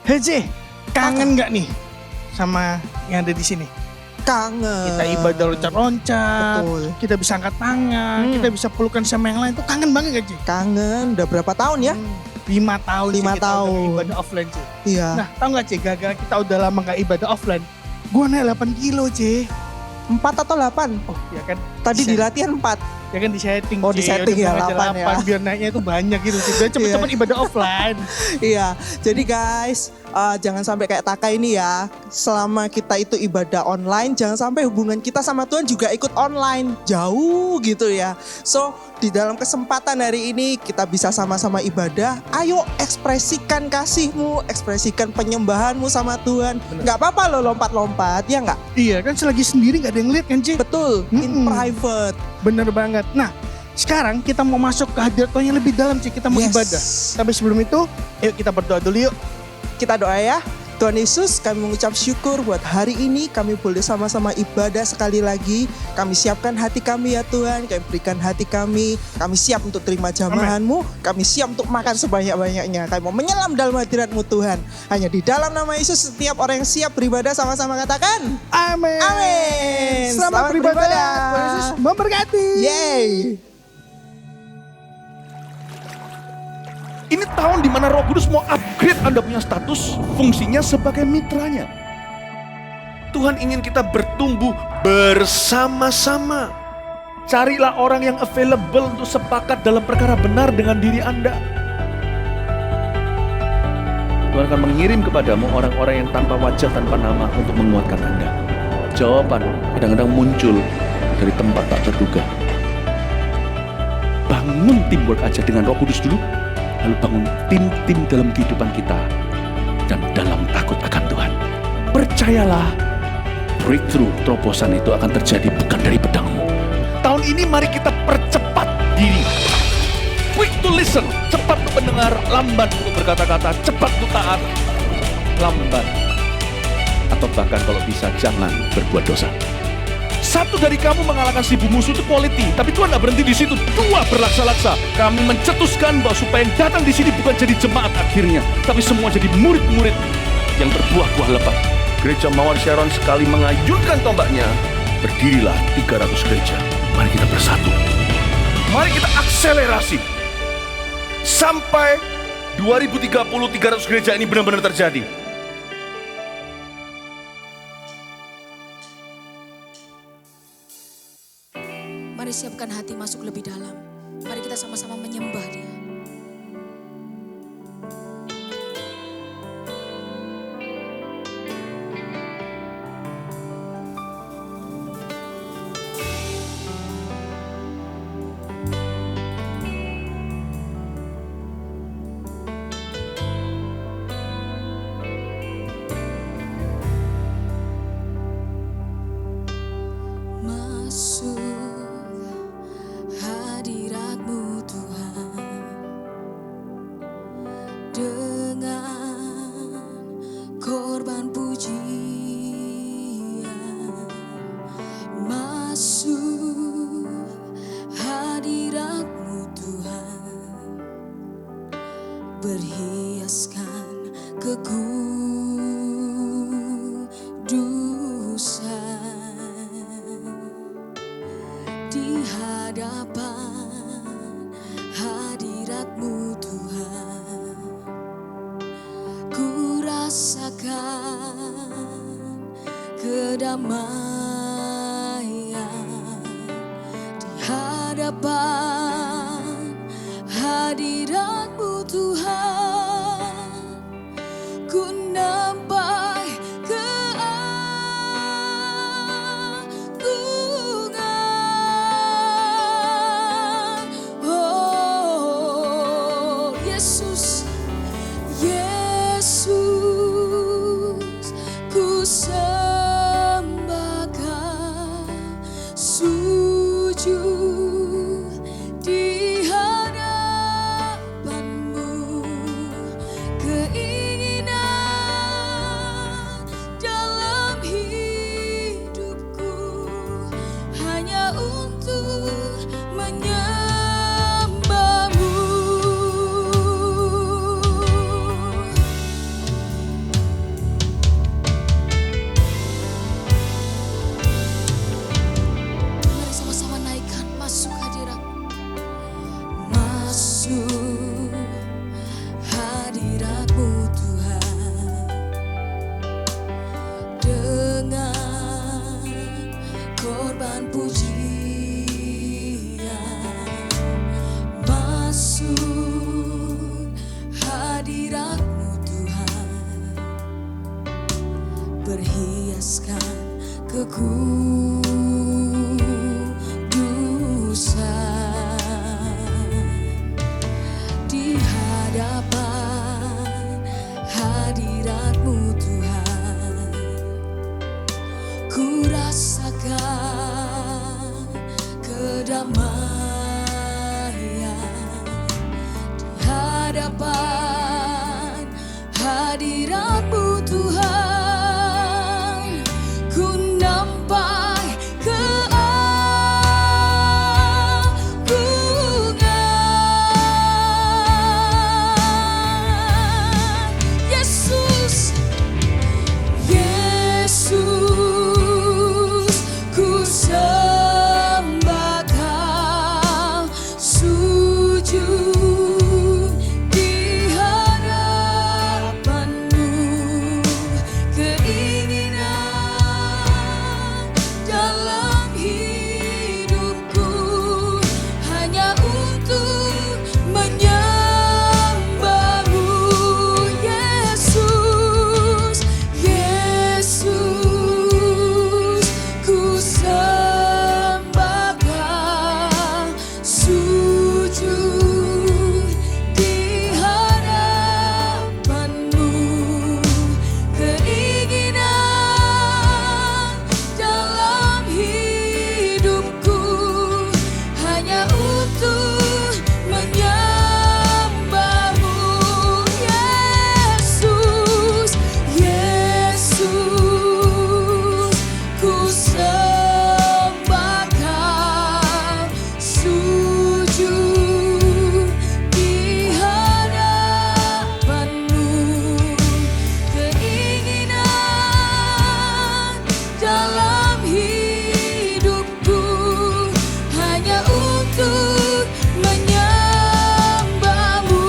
Hece, kangen nggak nih sama yang ada di sini? Kangen. Kita ibadah loncat-loncat, Betul. kita bisa angkat tangan, kita bisa pelukan sama yang lain. Itu kangen banget gak, Ci? Kangen, udah berapa tahun ya? 5 tahun Ci, 5 kita tahun. udah ibadah offline, Ci. Iya. Nah, tau gak, Ci, gara-gara kita udah lama gak ibadah offline, gua naik 8 kilo, Ci. 4 atau 8? Oh, ya kan. Tadi di latihan 4. Ya kan di setting, Oh, di setting ya, 8 ya. Biar naiknya itu banyak gitu, Ci. Biar cepet-cepet ibadah offline. Iya, jadi guys, jangan sampai kayak Taka ini ya. Selama kita itu ibadah online, jangan sampai hubungan kita sama Tuhan juga ikut online. Jauh gitu ya. So, di dalam kesempatan hari ini kita bisa sama-sama ibadah. Ayo ekspresikan kasihmu, ekspresikan penyembahanmu sama Tuhan. Nggak apa-apa loh lompat-lompat, ya nggak? Iya kan, selagi sendiri gak ada yang lihat kan, Ci? Betul, in private. Bener banget. Nah, sekarang kita mau masuk ke hadirat Tuhan yang lebih dalam, Ci. Kita mau Yes. ibadah. Tapi sebelum itu, yuk kita berdoa dulu yuk. Kita doa ya. Tuhan Yesus, kami mengucap syukur buat hari ini kami boleh sama-sama ibadah sekali lagi. Kami siapkan hati kami ya Tuhan, kami berikan hati kami. Kami siap untuk terima jamahan-Mu, kami siap untuk makan sebanyak-banyaknya. Kami mau menyelam dalam hadirat-Mu Tuhan. Hanya di dalam nama Yesus setiap orang yang siap beribadah sama-sama katakan Amin. Amin. Selamat beribadah. Tuhan Yesus memberkati. Yeay. Ini tahun di mana Roh Kudus mau upgrade Anda punya status, fungsinya sebagai mitranya. Tuhan ingin kita bertumbuh bersama-sama. Carilah orang yang available untuk sepakat dalam perkara benar dengan diri Anda. Tuhan akan mengirim kepadamu orang-orang yang tanpa wajah, tanpa nama untuk menguatkan Anda. Jawaban kadang-kadang muncul dari tempat tak terduga. Bangun teamwork aja dengan Roh Kudus dulu. Lalu bangun tim-tim dalam kehidupan kita dan dalam takut akan Tuhan. Percayalah, breakthrough, terobosan itu akan terjadi bukan dari pedangmu. Tahun ini mari kita percepat diri. Quick to listen, cepat untuk mendengar, lambat untuk berkata-kata, cepat untuk taat, lambat. Atau bahkan kalau bisa jangan berbuat dosa. Satu dari kamu mengalahkan 1000 musuh itu quality, tapi Tuhan tidak berhenti di situ. 2 berlaksa-laksa. Kami mencetuskan bahwa supaya yang datang di sini bukan jadi jemaat akhirnya, tapi semua jadi murid-murid yang berbuah-buah lebat. Gereja Mawar Sharon sekali mengayunkan tombaknya, berdirilah 300 gereja. Mari kita bersatu. Mari kita akselerasi sampai 2030 300 gereja ini benar-benar terjadi. Mari siapkan hati masuk lebih dalam. Mari kita sama-sama menyembah Dia. Masuk hadirat-Mu Tuhan, dengan korban pujian. Masuk hadirat-Mu Tuhan, berhiaskan kekudusan. Di hadapan hadirat-Mu Tuhan, ku rasakan kedamaian. Di hadapan hadirat-Mu Tuhan, ku nampak keagungan. Oh Yesus, Yesus, ku sembah Kau, sujud di hadapan-Mu. Keinginan melepaskan kekudusan di hadapan hadirat-Mu Tuhan. Ku rasakan kedamaian di hadapan hadirat-Mu Tuhan. Ku nampak keagungan Yesus. Yesus, ku sembah Kau, sujud di hadapan-Mu. Keinginan dalam hidupku hanya untuk menyembah-Mu. Yesus, Yesus, ku sembah Kau, sujud di hadapan-Mu. Keinginan dalam hidupku hanya untuk menyembah-Mu. Yesus, Yesus, ku sembah Kau, sujud di hadapan-Mu. Keinginan dalam hidupku hanya untuk menyembah-Mu.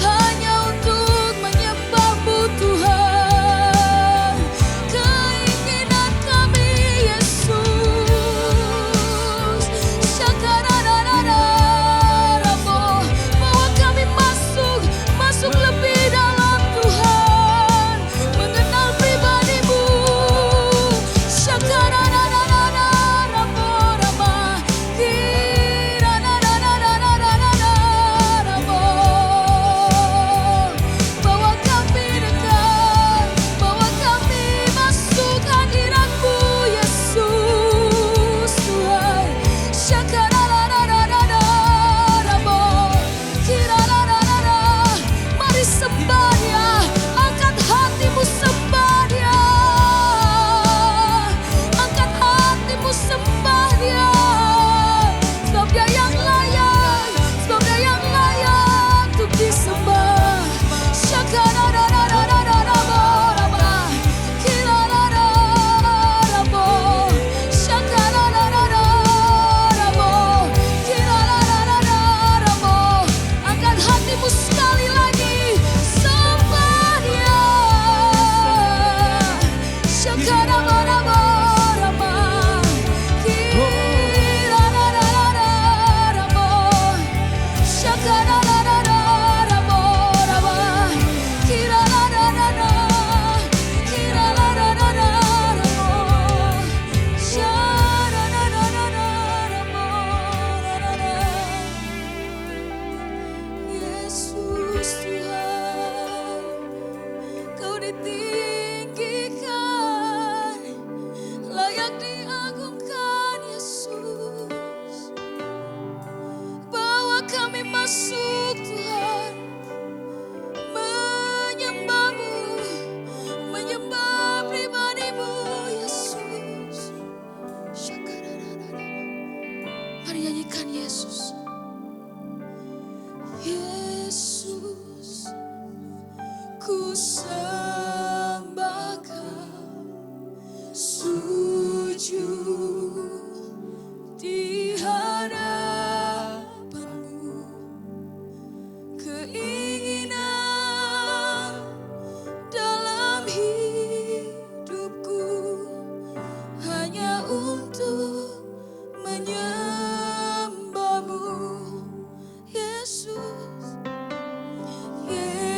Hanya untuk menyembah-Mu Tuhan. Keinginan kami Yesus. Syakararararamo. Bawa kami masuk lebih dalam Tuhan. Mengenal pribadi-Mu. Syakarararararamo rama. Kirararararararamo. Bawa kami dekat, bawa kami masuk hadirat-Mu Yesus Tuhan. Syakarararararamo. Kirarararara. Mari sembah Dia, angkat hatimu sembah Dia. Angkat hatimu sembah Dia. Sebab Dia yang layak, sebab Dia yang layak untuk disembah. Syakarararararamo rama. Kirararararamo. Syakarararararamo. Kirararararamo. Angkat hatimu sekali lagi, sembah Dia. Syakararararamo. Kirararararamo. Syakararararamo rama. Kirarararara. Kirararararamo. Syararararamo. Yesus Tuhan, Kau ditinggikan, layak diagungkan Yesus. Bawa kami masuk Tuhan, menyembah-Mu, menyembah pribadi-Mu Yesus. Syakarararara. Mari nyanyikan Yesus. Yesus, ku sembah Kau, sujud di hadapan-Mu. Keinginan dalam hidupku hanya untuk menyembah-Mu Yesus. Yesus.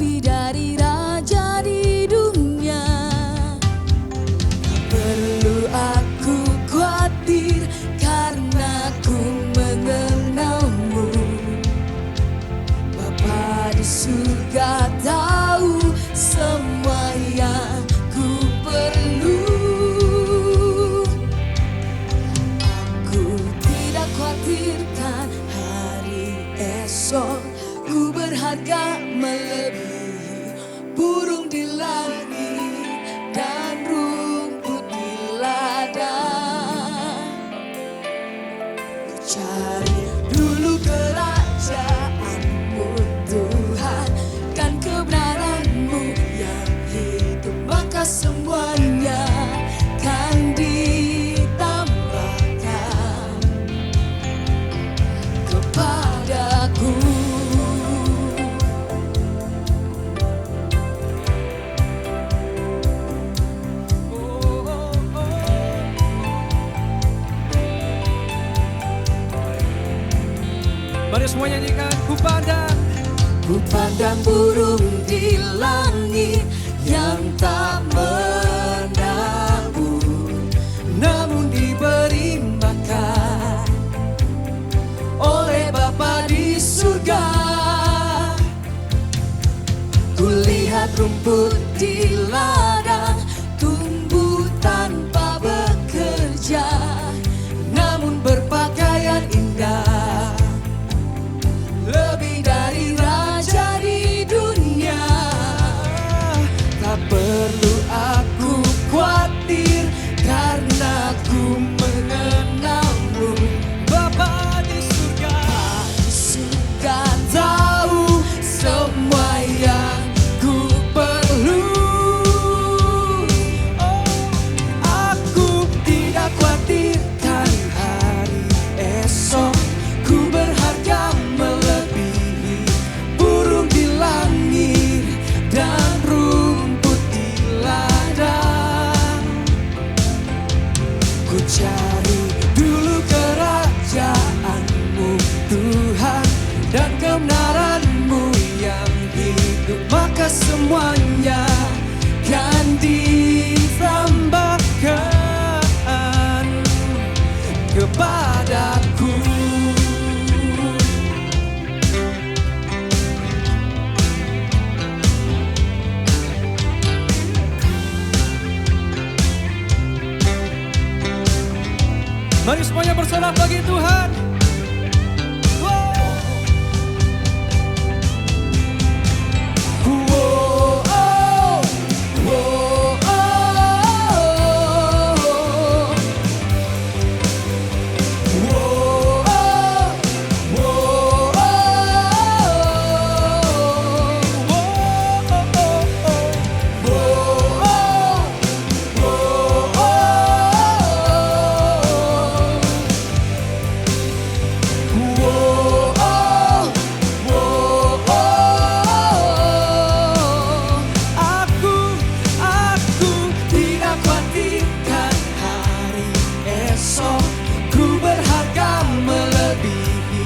lebih dari raja di dunia. Tak perlu aku khawatir karena ku mengenalmu. Bapa di surga tahu semua yang ku perlu. Aku tidak khawatirkan hari esok. Ku berharga melebihi burung di langit dan rumput di ladang. Ku cari dulu kerajaanmu Tuhan, dan kebenaranmu yang hidup, maka semuanya kan ditambahkan kepadaku. Mari semua nyanyikan. Ku pandang burung di langit yang tak menabur, Namun diberi makan oleh Bapa di surga. kulihat rumput di ladang tumbuh tanpa bekerja, Namun berpakaian indah, lebih dari raja di dunia. tak perlu aku khawatir karena ku mengenalmu. Bapa di surga Suka tahu semua yang ku perlu. Oh, aku tidak khawatirkan hari esok. Ku berharga melebihi burung di langit dan rumput di ladang. Ku cari dulu kerajaanmu Tuhan, dan kebenaranmu yang hidup, maka semuanya kan ditambahkan kepadaku. Mari semuanya bersorak bagi Tuhan. Wow. Wow, oh, wow, Aku tidak khawatirkan hari esok. Ku berharga melebihi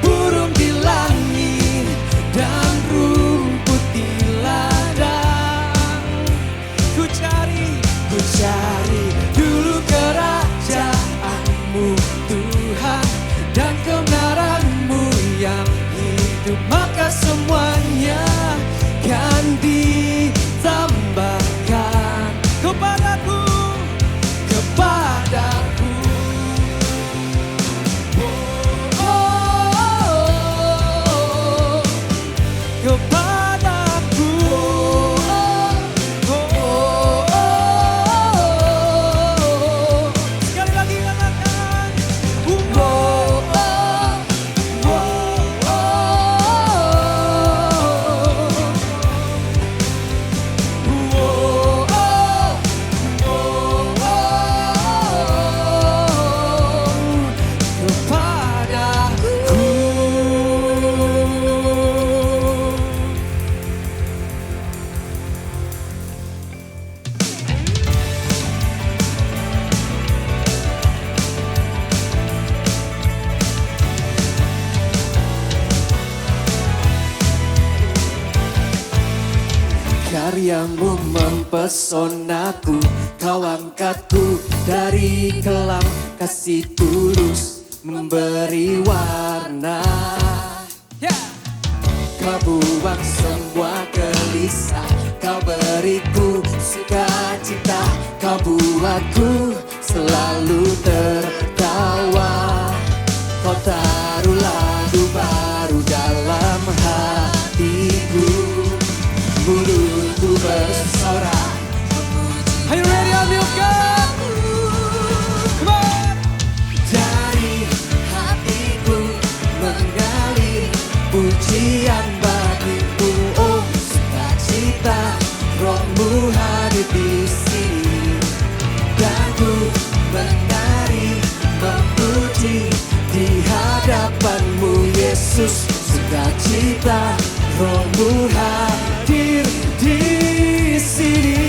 burung di langit dan rumput di ladang. Ku cari dulu kerajaanmu Tuhan, dan kebenaranmu yang hidup, maka semuanya kan ditambahkan kepadaku. Oh, kepadaku. Sekali lagi katakan. Kepadaku. Karyamu mempesonaku, kau angkatku dari kelam, kasih tulus memberi warna. Kau buang semua gelisah, kau beriku sukacita, kau buatku selalu tertawa. Kau taruh lagu baru dalam hatiku, mulutku bersorak. Are you ready, Amilcar? Come on! Dari hatiku mengalir pujian bagimu, oh sukacita, rohmu hadir di sini. Dan ku menari memuji di hadapanmu Yesus, sukacita, rohmu hadir di sini.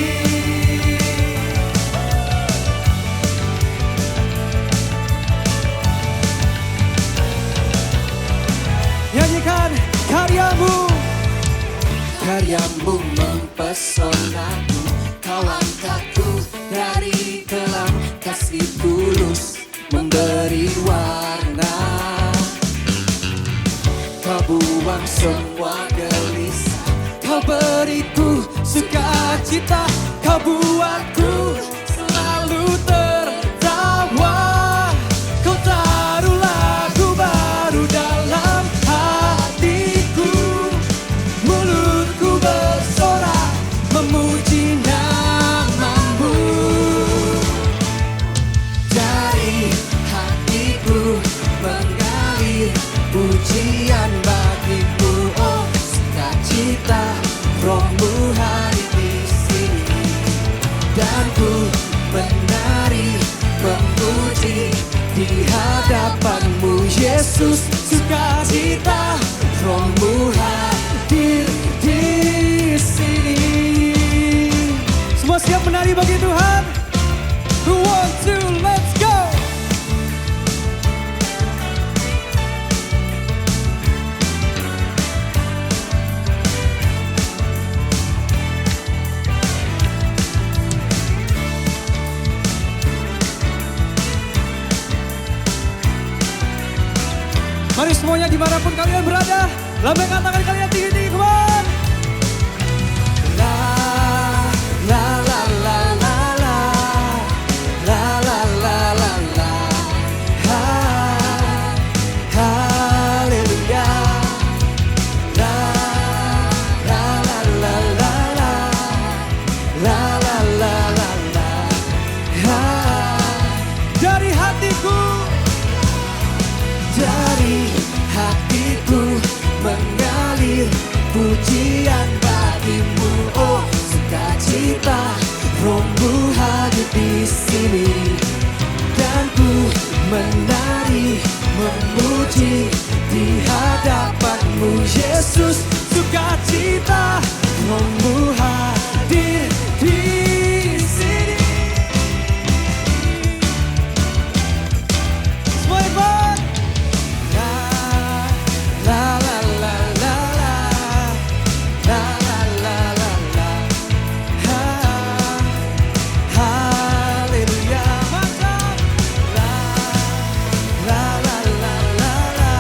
Nyanyikan karyamu. Karyamu mempesonaku, kau angkatku dari kelam, kasih tulus memberi warna. Kau buang semua gelisah, kau beriku sukacita, kau buatku selalu tertawa. Kau taruh lagu baru dalam hatiku, mulutku bersorak memuji namamu. Dari hatiku mengalir pujian bagimu, oh sukacita, rohmu hadir di sini. Dan ku menari memuji di hadapanmu Yesus, sukacita, rohmu hadir di sini. Semua siap menari bagi Tuhan? Who want to, let's go! Mari semuanya dimanapun kalian berada, lambaikan tangan kalian tinggi-tinggi, come on! La la la la la la, la la la la la, ha, haleluya. La la la la la la, la la la la la, ha, dari hatiku. Dari hatiku mengalir pujian bagimu, oh sukacita, rohmu hadir di sini. Dan ku menari memuji di hadapanmu Yesus, sukacita, rohmu hadir di sini. Semua ikut. La la la la la, la la la la la, ha, haleluya. Mantap. La la la la la la,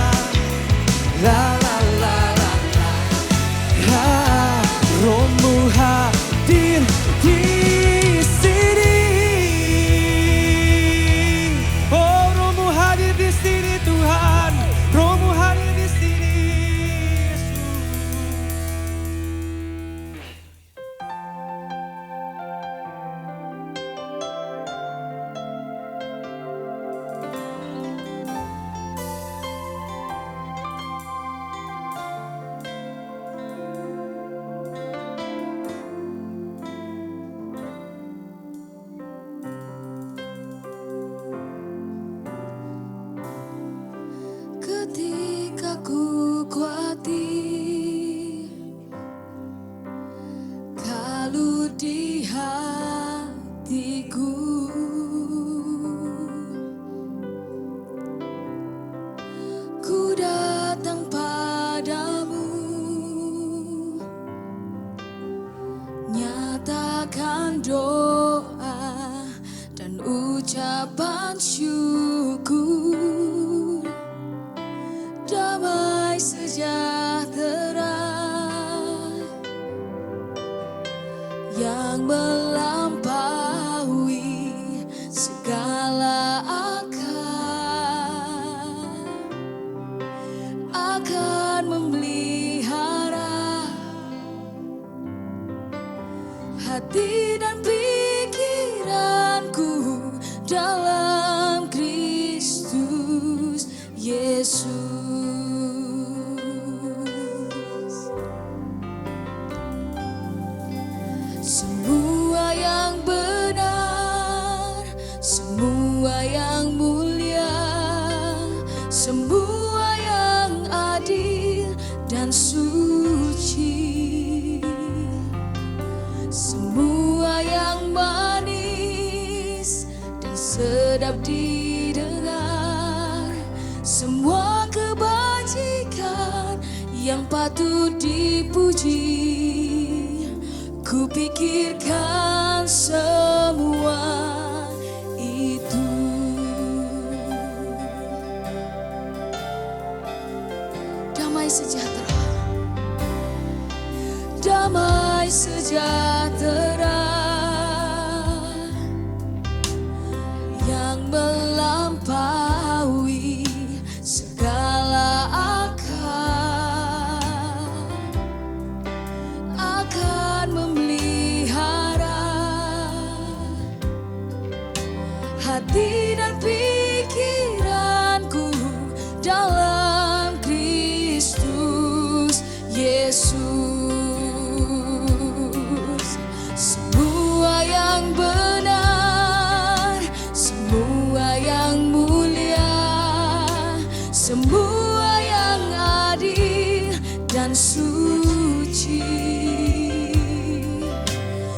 la la la la la, ha, rohmu akan doa dan ucapan syukur. Damai sejahtera yang melampaui segala akal akan memelihara hati dan pikiranku dalam Kristus Yesus. Semua yang benar, semua yang mulia, semua yang adil dan suci, semua yang manis dan sedap didengar, semua kebajikan yang patut dipuji. Ku pikirkan semua itu. Damai sejahtera, damai sejahtera yang melampaui segala akal akan memelihara hati dan pikiranku dalam Kristus Yesus. Semua yang benar, semua yang mulia, semua yang adil dan suci,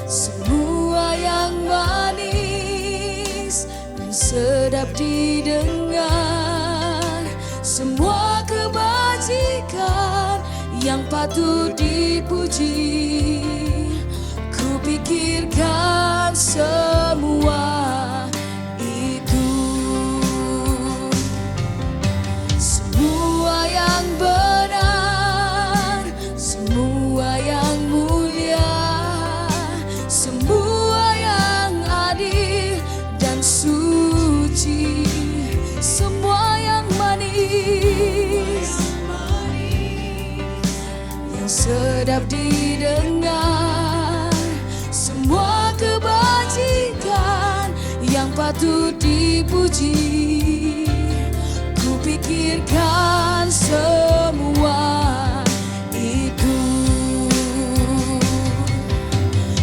semua yang manis dan sedap didengar, semua kebajikan yang patut dipuji. Ku pikirkan semua itu. Semua yang benar, semua yang mulia, semua yang adil dan suci, semua yang manis, yang sedap didengar, semua kebajikan yang patut dipuji. Ku pikirkan semua itu.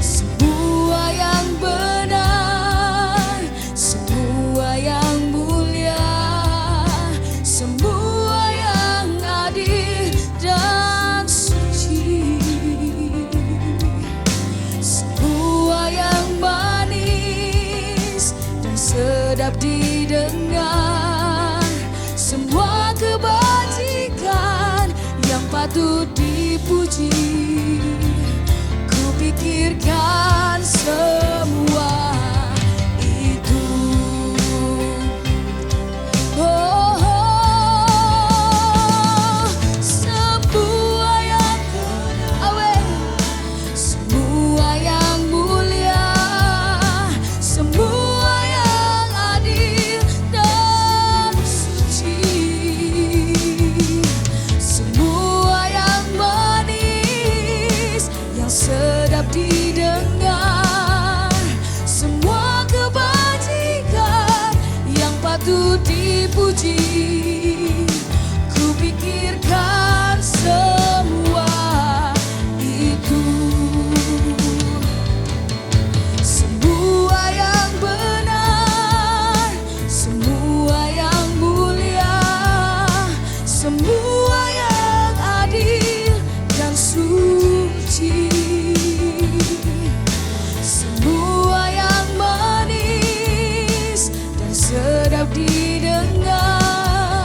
Semua yang benar, semua yang mulia, semua yang adil dan suci, semua yang manis dan sedap didengar, semua kebajikan yang patut dipuji. Ku pikirkan semua itu. Oh, semua yang semua yang mulia, semua yang adil dan suci, semua yang manis, yang sedap didengar, semua kebajikan yang patut dipuji. Ku pikirkan semua itu. Semua yang benar, semua yang mulia, semua yang adil dan suci, semua yang manis dan sedap didengar,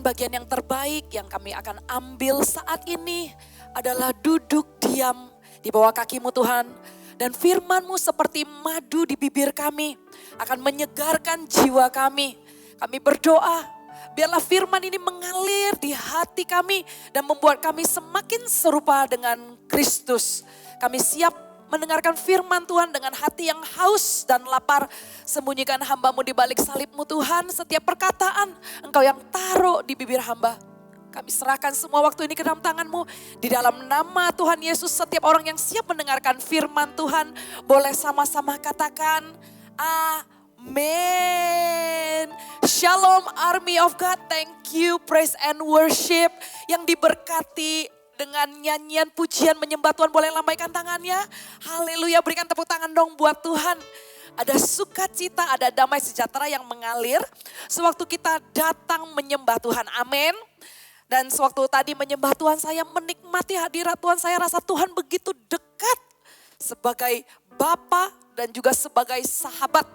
bagian yang terbaik yang kami akan ambil saat ini adalah duduk diam di bawah kaki-Mu Tuhan. Dan firman-Mu seperti madu di bibir kami akan menyegarkan jiwa kami. Kami berdoa, biarlah firman ini mengalir di hati kami dan membuat kami semakin serupa dengan Kristus. Kami siap mendengarkan firman Tuhan dengan hati yang haus dan lapar. Sembunyikan hamba-Mu di balik salib-Mu Tuhan. Setiap perkataan Engkau yang taruh di bibir hamba. Kami serahkan semua waktu ini ke dalam tangan-Mu. Di dalam nama Tuhan Yesus, setiap orang yang siap mendengarkan firman Tuhan boleh sama-sama katakan amin. Shalom army of God, thank you praise and worship yang diberkati dengan nyanyian pujian menyembah Tuhan. Boleh lambaikan tangannya. Haleluya, berikan tepuk tangan dong buat Tuhan. Ada sukacita, ada damai sejahtera yang mengalir sewaktu kita datang menyembah Tuhan. Amin. Dan sewaktu tadi menyembah Tuhan, saya menikmati hadirat Tuhan. Saya rasa Tuhan begitu dekat sebagai Bapa dan juga sebagai sahabat.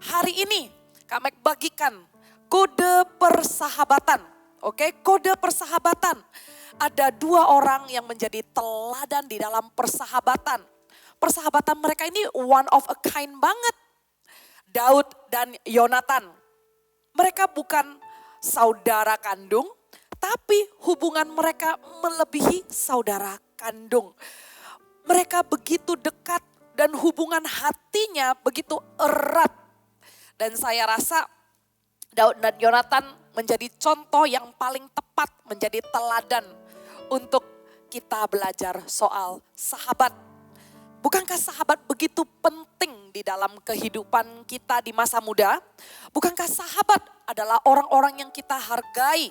Hari ini kami bagikan kode persahabatan. Oke, kode persahabatan. Ada dua orang yang menjadi teladan di dalam persahabatan. Persahabatan mereka ini one of a kind banget. Daud dan Yonatan. Mereka bukan saudara kandung, tapi hubungan mereka melebihi saudara kandung. Mereka begitu dekat dan hubungan hatinya begitu erat. Dan saya rasa Daud dan Yonatan menjadi contoh yang paling tepat, menjadi teladan untuk kita belajar soal sahabat. Bukankah sahabat begitu penting di dalam kehidupan kita di masa muda? Bukankah sahabat adalah orang-orang yang kita hargai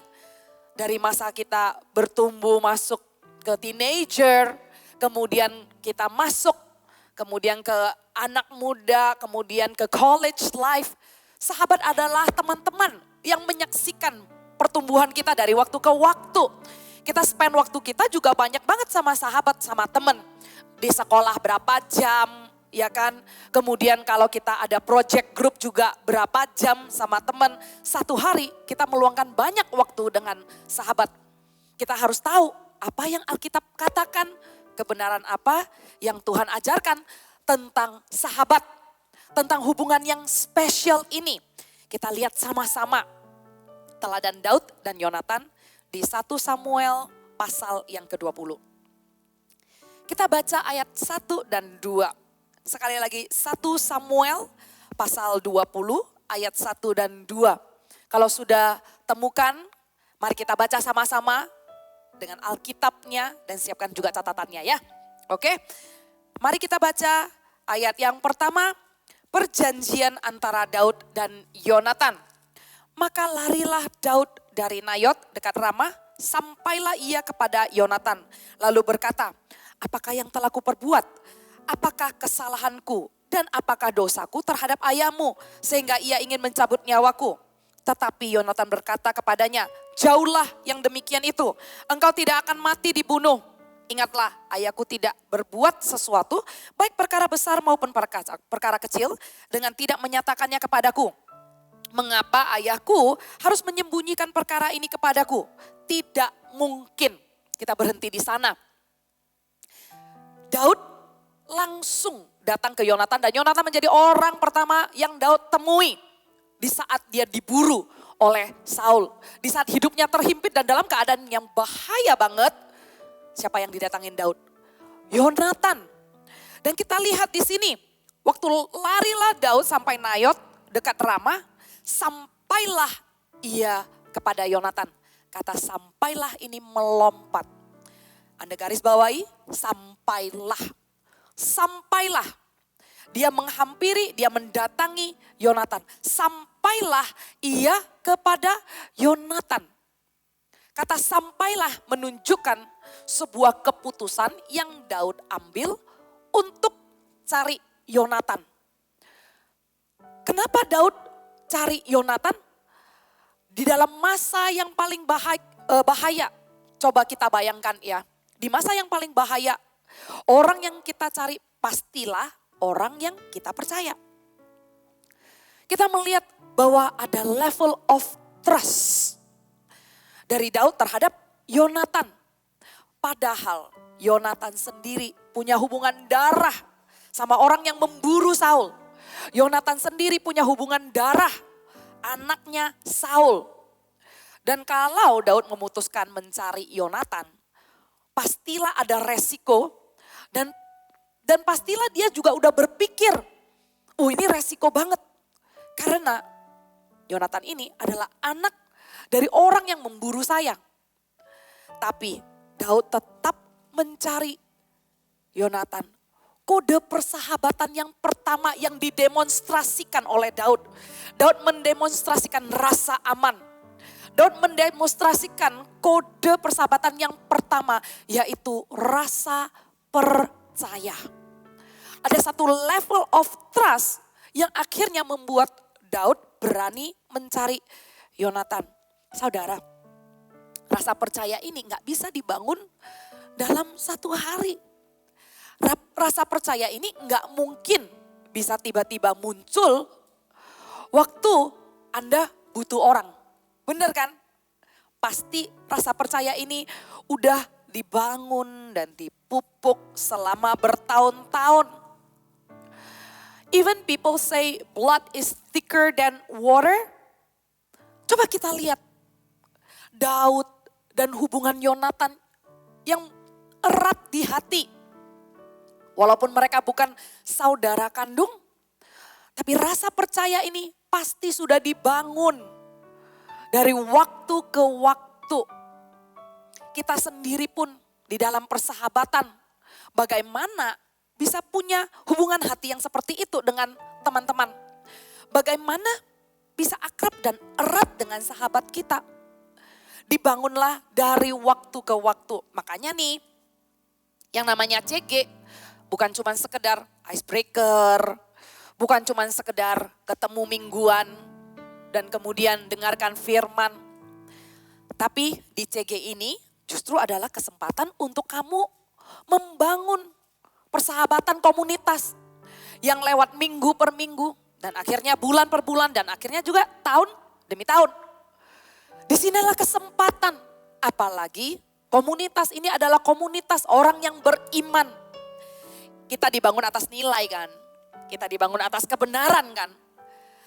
dari masa kita bertumbuh masuk ke teenager, kemudian kita masuk, kemudian ke anak muda, kemudian ke college life. Sahabat adalah teman-teman yang menyaksikan pertumbuhan kita dari waktu ke waktu. Kita spend waktu kita juga banyak banget sama sahabat, sama teman. Di sekolah berapa jam, ya kan. Kemudian kalau kita ada project group juga berapa jam sama teman. Satu hari kita meluangkan banyak waktu dengan sahabat. Kita harus tahu apa yang Alkitab katakan, kebenaran apa yang Tuhan ajarkan tentang sahabat. Tentang hubungan yang spesial ini. Kita lihat sama-sama teladan Daud dan Yonatan di 1 Samuel pasal yang ke-20. Kita baca ayat 1 dan 2. Sekali lagi 1 Samuel pasal 20 ayat 1 dan 2. Kalau sudah temukan, mari kita baca sama-sama dengan Alkitabnya dan siapkan juga catatannya ya. Oke, mari kita baca ayat yang pertama. Perjanjian antara Daud dan Yonatan. Maka larilah Daud dari Nayot dekat Ramah, sampailah ia kepada Yonatan. Lalu berkata, apakah yang telah kuperbuat? Apakah kesalahanku dan apakah dosaku terhadap ayahmu sehingga ia ingin mencabut nyawaku? Tetapi Yonatan berkata kepadanya, jauhlah yang demikian itu. Engkau tidak akan mati dibunuh. Ingatlah, ayahku tidak berbuat sesuatu, baik perkara besar maupun perkara kecil, dengan tidak menyatakannya kepadaku. Mengapa ayahku harus menyembunyikan perkara ini kepadaku? Tidak mungkin. Kita berhenti di sana. Daud langsung datang ke Yonatan dan Yonatan menjadi orang pertama yang Daud temui di saat dia diburu oleh Saul. Di saat hidupnya terhimpit dan dalam keadaan yang bahaya banget. Siapa yang didatangin Daud? Yonatan. Dan kita lihat di sini, waktu larilah Daud sampai Nayot dekat Ramah, sampailah ia kepada Yonatan. Kata sampailah ini melompat. Anda garis bawahi, sampailah. Sampailah. Dia menghampiri, dia mendatangi Yonatan. Sampailah ia kepada Yonatan. Kata sampailah menunjukkan sebuah keputusan yang Daud ambil untuk cari Yonatan. Kenapa Daud cari Yonatan? Di dalam masa yang paling bahaya. Coba kita bayangkan ya. Di masa yang paling bahaya, orang yang kita cari pastilah orang yang kita percaya. Kita melihat bahwa ada level of trust. dari Daud terhadap Yonatan. Padahal Yonatan sendiri punya hubungan darah sama orang yang memburu Saul. Yonatan sendiri punya hubungan darah anaknya Saul. Dan kalau Daud memutuskan mencari Yonatan, pastilah ada resiko dan pastilah dia juga udah berpikir, ini resiko banget. Karena Yonatan ini adalah anak dari orang yang memburu saya. Tapi Daud tetap mencari Yonatan. Kode persahabatan yang pertama yang didemonstrasikan oleh Daud. Daud mendemonstrasikan rasa aman. Daud mendemonstrasikan kode persahabatan yang pertama, yaitu rasa percaya. Ada satu level of trust yang akhirnya membuat Daud berani mencari Yonatan. Saudara, rasa percaya ini gak bisa dibangun dalam satu hari. Rasa percaya ini gak mungkin bisa tiba-tiba muncul waktu Anda butuh orang. Bener kan? Pasti rasa percaya ini udah dibangun dan dipupuk selama bertahun-tahun. Even people say blood is thicker than water. Coba kita lihat Daud dan hubungan Yonatan yang erat di hati. Walaupun mereka bukan saudara kandung, tapi rasa percaya ini pasti sudah dibangun dari waktu ke waktu. Kita sendiri pun di dalam persahabatan, bagaimana bisa punya hubungan hati yang seperti itu dengan teman-teman. Bagaimana bisa akrab dan erat dengan sahabat kita. Dibangunlah dari waktu ke waktu. Makanya nih, yang namanya CG bukan cuma sekedar icebreaker, bukan cuma sekedar ketemu mingguan dan kemudian dengarkan firman. Tapi di CG ini justru adalah kesempatan untuk kamu membangun persahabatan komunitas yang lewat minggu per minggu dan akhirnya bulan per bulan dan akhirnya juga tahun demi tahun. Disinilah kesempatan, apalagi komunitas ini adalah komunitas orang yang beriman. Kita dibangun atas nilai kan, kita dibangun atas kebenaran kan.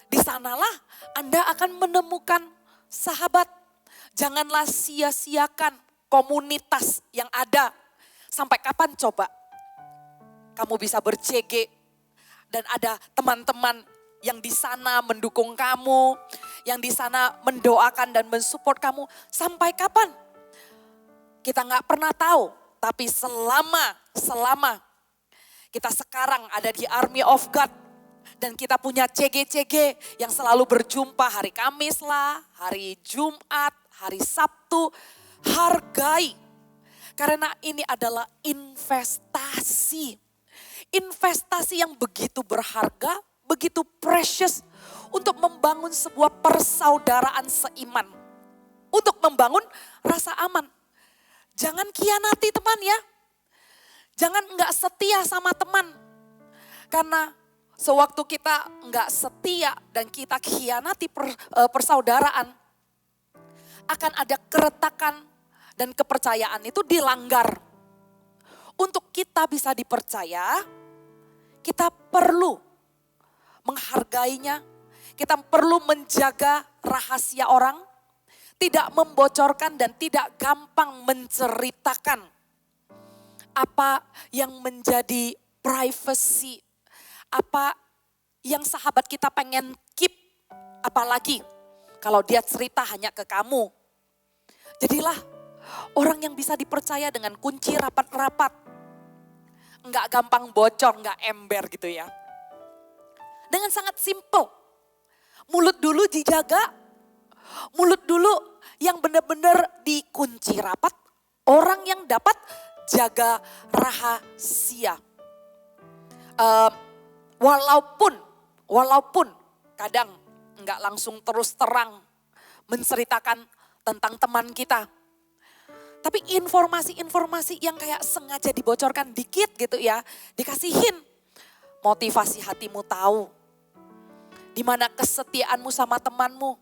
Di sanalah Anda akan menemukan sahabat. Janganlah sia-siakan komunitas yang ada. Sampai kapan coba kamu bisa ber-CG dan ada teman-teman yang di sana mendukung kamu, yang di sana mendoakan dan mensupport kamu. Sampai kapan? Kita nggak pernah tahu, tapi selama kita sekarang ada di Army of God dan kita punya CG-CG yang selalu berjumpa hari Kamis lah, hari Jumat, hari Sabtu. Hargai, karena ini adalah investasi. Investasi yang begitu berharga, begitu precious untuk membangun sebuah persaudaraan seiman. Untuk membangun rasa aman. Jangan khianati teman ya. Jangan nggak setia sama teman. Karena sewaktu kita nggak setia dan kita khianati persaudaraan, akan ada keretakan dan kepercayaan itu dilanggar. Untuk kita bisa dipercaya, kita perlu menghargainya, kita perlu menjaga rahasia orang, tidak membocorkan dan tidak gampang menceritakan apa yang menjadi privacy, apa yang sahabat kita pengen keep, apalagi kalau dia cerita hanya ke kamu. Jadilah orang yang bisa dipercaya dengan kunci rapat-rapat. Enggak gampang bocor, enggak ember gitu ya. Dengan sangat simple. Mulut dulu dijaga, mulut dulu yang benar-benar dikunci rapat. Orang yang dapat jaga rahasia. Walaupun kadang enggak langsung terus terang menceritakan tentang teman kita. Tapi informasi-informasi yang kayak sengaja dibocorkan dikit gitu ya, dikasihin. Motivasi hatimu tahu. Di mana kesetiaanmu sama temanmu.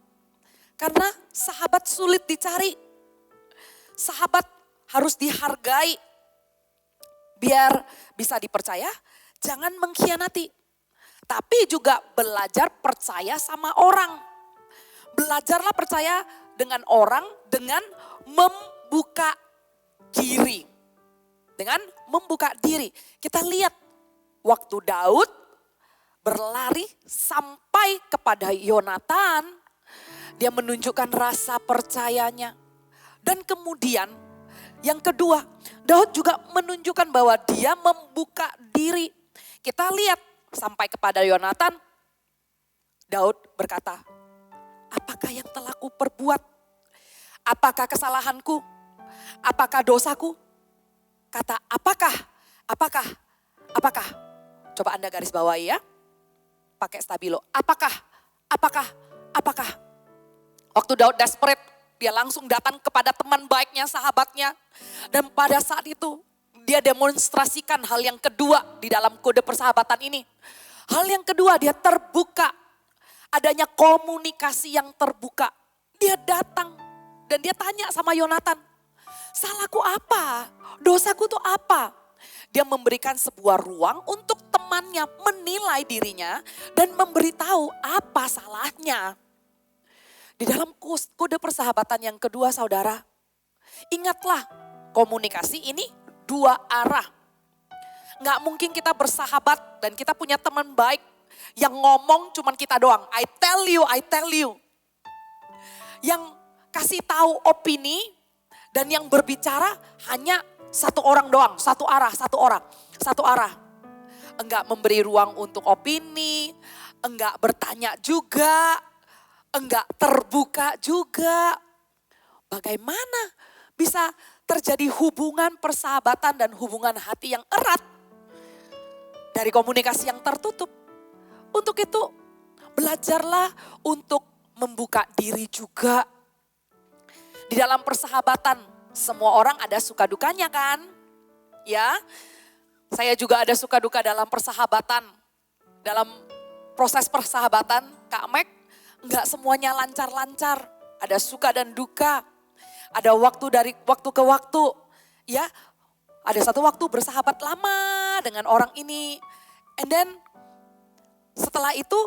Karena sahabat sulit dicari. sahabat harus dihargai. Biar bisa dipercaya, jangan mengkhianati. Tapi juga belajar percaya sama orang. Belajarlah percaya dengan orang dengan membuka diri. Dengan membuka diri. Kita lihat waktu Daud berlari sampai kepada Yonatan, dia menunjukkan rasa percayanya. Dan kemudian yang kedua, Daud juga menunjukkan bahwa dia membuka diri. Kita lihat sampai kepada Yonatan, Daud berkata, apakah yang telah kuperbuat? Apakah kesalahanku? Apakah dosaku? Kata apakah? Coba Anda garis bawahi ya. Pakai stabilo. Apakah? Waktu Daud desperate, dia langsung datang kepada teman baiknya, sahabatnya. Dan pada saat itu dia demonstrasikan hal yang kedua di dalam kode persahabatan ini. Hal yang kedua, dia terbuka. Adanya komunikasi yang terbuka. Dia datang dan dia tanya sama Yonatan, salahku apa? Dosaku tuh apa? Dia memberikan sebuah ruang untuk temannya menilai dirinya dan memberitahu apa salahnya. Di dalam kode persahabatan yang kedua, saudara, ingatlah komunikasi ini dua arah. Nggak mungkin kita bersahabat dan kita punya teman baik yang ngomong cuman kita doang. I tell you. Yang kasih tahu opini dan yang berbicara hanya satu orang doang, satu arah. Enggak memberi ruang untuk opini, enggak bertanya juga, enggak terbuka juga. Bagaimana bisa terjadi hubungan persahabatan dan hubungan hati yang erat dari komunikasi yang tertutup? Untuk itu belajarlah untuk membuka diri juga. Di dalam persahabatan semua orang ada suka dukanya kan? Ya, saya juga ada suka duka dalam persahabatan. Dalam proses persahabatan, Kak Mek, enggak semuanya lancar-lancar. Ada suka dan duka. Ada waktu dari waktu ke waktu. Ya, ada satu waktu bersahabat lama dengan orang ini. And then setelah itu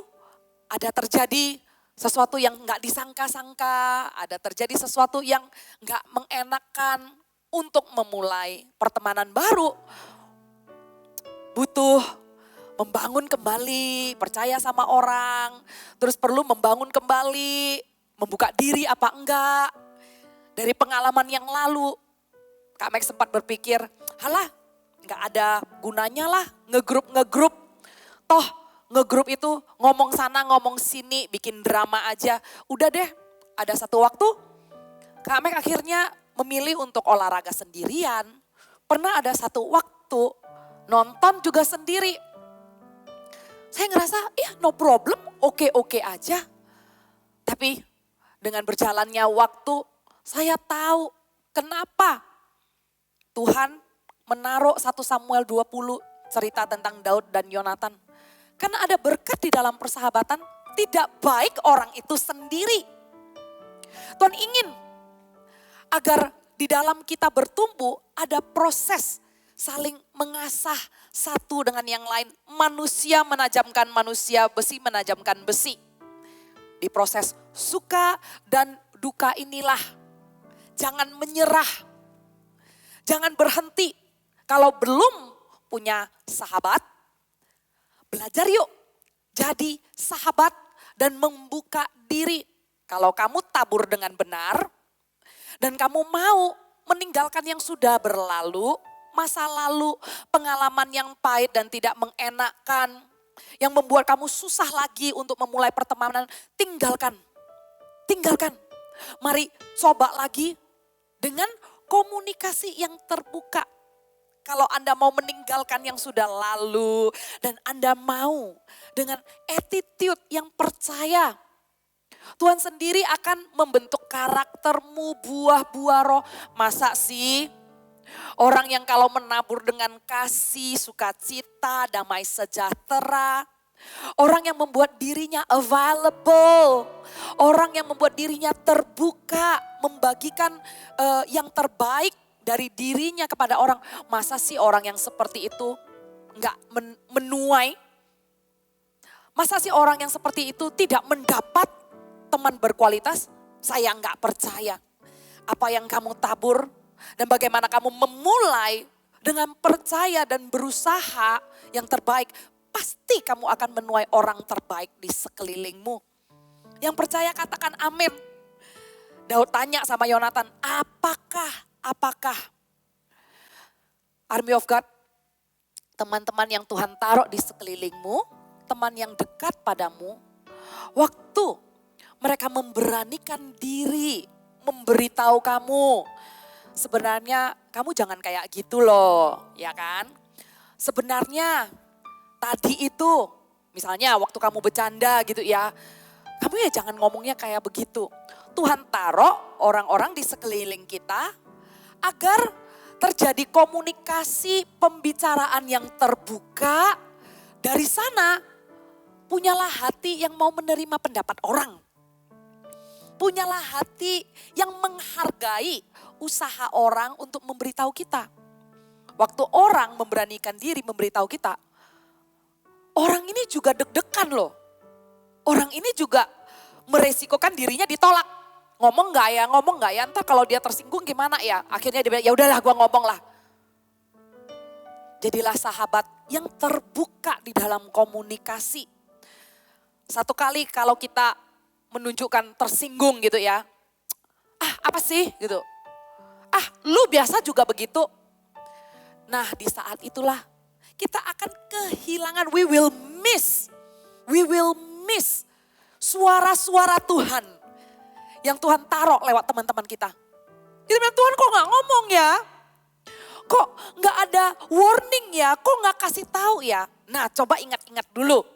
ada terjadi sesuatu yang enggak disangka-sangka. Ada terjadi sesuatu yang enggak mengenakan untuk memulai pertemanan baru. Butuh membangun kembali, percaya sama orang. Terus perlu membangun kembali, membuka diri apa enggak. Dari pengalaman yang lalu, Kak Mek sempat berpikir, halah enggak ada gunanya lah ngegrup. Toh ngegrup itu ngomong sana ngomong sini, bikin drama aja. Udah deh, ada satu waktu Kak Mek akhirnya memilih untuk olahraga sendirian. Pernah ada satu waktu nonton juga sendiri. Saya ngerasa ya no problem, oke aja. Tapi dengan berjalannya waktu saya tahu kenapa Tuhan menaruh 1 Samuel 20 cerita tentang Daud dan Yonatan. Karena ada berkat di dalam persahabatan, tidak baik orang itu sendiri. Tuhan ingin agar di dalam kita bertumbuh ada proses saling mengasah satu dengan yang lain. Manusia menajamkan manusia, besi menajamkan besi. Di proses suka dan duka inilah, jangan menyerah. Jangan berhenti. Kalau belum punya sahabat, belajar yuk jadi sahabat dan membuka diri. Kalau kamu tabur dengan benar dan kamu mau meninggalkan yang sudah berlalu, masa lalu, pengalaman yang pahit dan tidak mengenakan, yang membuat kamu susah lagi untuk memulai pertemanan, tinggalkan. Mari coba lagi dengan komunikasi yang terbuka. Kalau Anda mau meninggalkan yang sudah lalu dan Anda mau dengan attitude yang percaya, Tuhan sendiri akan membentuk karaktermu, buah-buah roh. Masa sih orang yang kalau menabur dengan kasih, sukacita, damai sejahtera, Orang yang membuat dirinya available. Orang yang membuat dirinya terbuka. Membagikan yang terbaik dari dirinya kepada orang. Masa sih orang yang seperti itu nggak menuai? Masa sih orang yang seperti itu tidak mendapat teman berkualitas? Saya nggak percaya. Apa yang kamu tabur dan bagaimana kamu memulai dengan percaya dan berusaha yang terbaik, pasti kamu akan menuai orang terbaik di sekelilingmu. Yang percaya katakan amin. Daud tanya sama Yonatan, apakah Army of God, teman-teman yang Tuhan taruh di sekelilingmu, teman yang dekat padamu, waktu mereka memberanikan diri memberitahu kamu, sebenarnya kamu jangan kayak gitu loh, ya kan? Sebenarnya tadi itu, misalnya waktu kamu bercanda gitu ya, kamu ya jangan ngomongnya kayak begitu. Tuhan taruh orang-orang di sekeliling kita agar terjadi komunikasi pembicaraan yang terbuka. Dari sana punyalah hati yang mau menerima pendapat orang. Punyalah hati yang menghargai usaha orang untuk memberitahu kita. Waktu orang memberanikan diri memberitahu kita, orang ini juga deg-degan loh. Orang ini juga meresikokan dirinya ditolak. Ngomong gak ya, entar kalau dia tersinggung gimana ya. Akhirnya dia bilang, ya udahlah gua ngomong lah. Jadilah sahabat yang terbuka di dalam komunikasi. Satu kali kalau kita menunjukkan tersinggung gitu ya. Apa sih gitu. Lu biasa juga begitu. Nah di saat itulah kita akan kehilangan, we will miss suara-suara Tuhan yang Tuhan taruh lewat teman-teman kita. Kita bilang, Tuhan kok gak ngomong ya? Kok gak ada warning ya? Kok gak kasih tahu ya? Nah coba ingat-ingat dulu.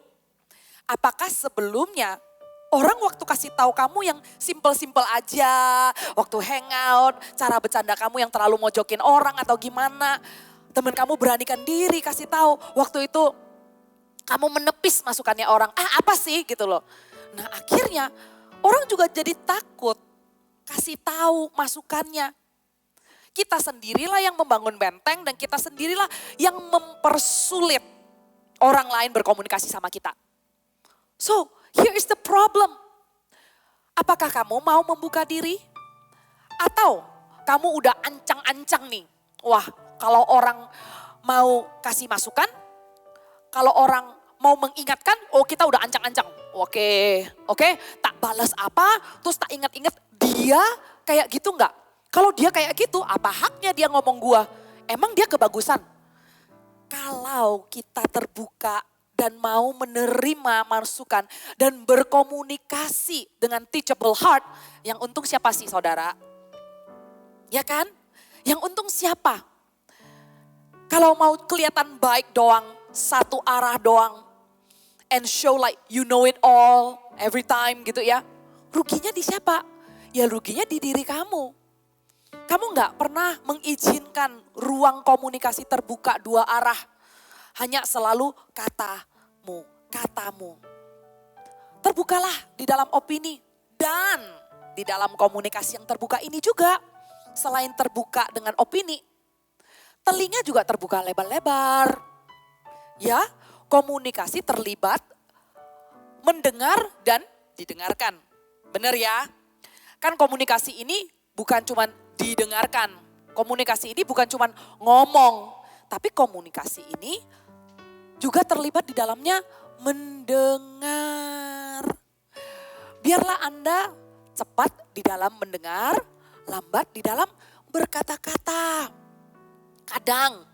Apakah sebelumnya orang waktu kasih tahu kamu yang simple-simple aja, waktu hangout, cara bercanda kamu yang terlalu mojokin orang atau gimana, teman kamu beranikan diri kasih tahu, waktu itu kamu menepis masukannya orang, apa sih gitu loh. Nah akhirnya orang juga jadi takut kasih tahu masukannya. Kita sendirilah yang membangun benteng dan kita sendirilah yang mempersulit orang lain berkomunikasi sama kita. So, here is the problem. Apakah kamu mau membuka diri? Atau kamu udah ancang-ancang nih. Wah, kalau orang mau kasih masukan, kalau orang mau mengingatkan, oh kita udah ancang-ancang. Oke, tak balas apa, terus tak ingat-ingat dia kayak gitu enggak? Kalau dia kayak gitu, apa haknya dia ngomong gua? Emang dia kebagusan? Kalau kita terbuka dan mau menerima masukan dan berkomunikasi dengan teachable heart, yang untung siapa sih saudara? Ya kan? Yang untung siapa? Kalau mau kelihatan baik doang, satu arah doang, and show like you know it all every time gitu ya. Ruginya di siapa? Ya ruginya di diri kamu. Kamu gak pernah mengizinkan ruang komunikasi terbuka dua arah. Hanya selalu katamu. Terbukalah di dalam opini dan di dalam komunikasi yang terbuka ini juga. Selain terbuka dengan opini, telinga juga terbuka lebar-lebar. Ya, komunikasi terlibat mendengar dan didengarkan. Benar ya? Kan komunikasi ini bukan cuma didengarkan. Komunikasi ini bukan cuma ngomong. Tapi komunikasi ini juga terlibat di dalamnya mendengar. Biarlah Anda cepat di dalam mendengar, lambat di dalam berkata-kata. Kadang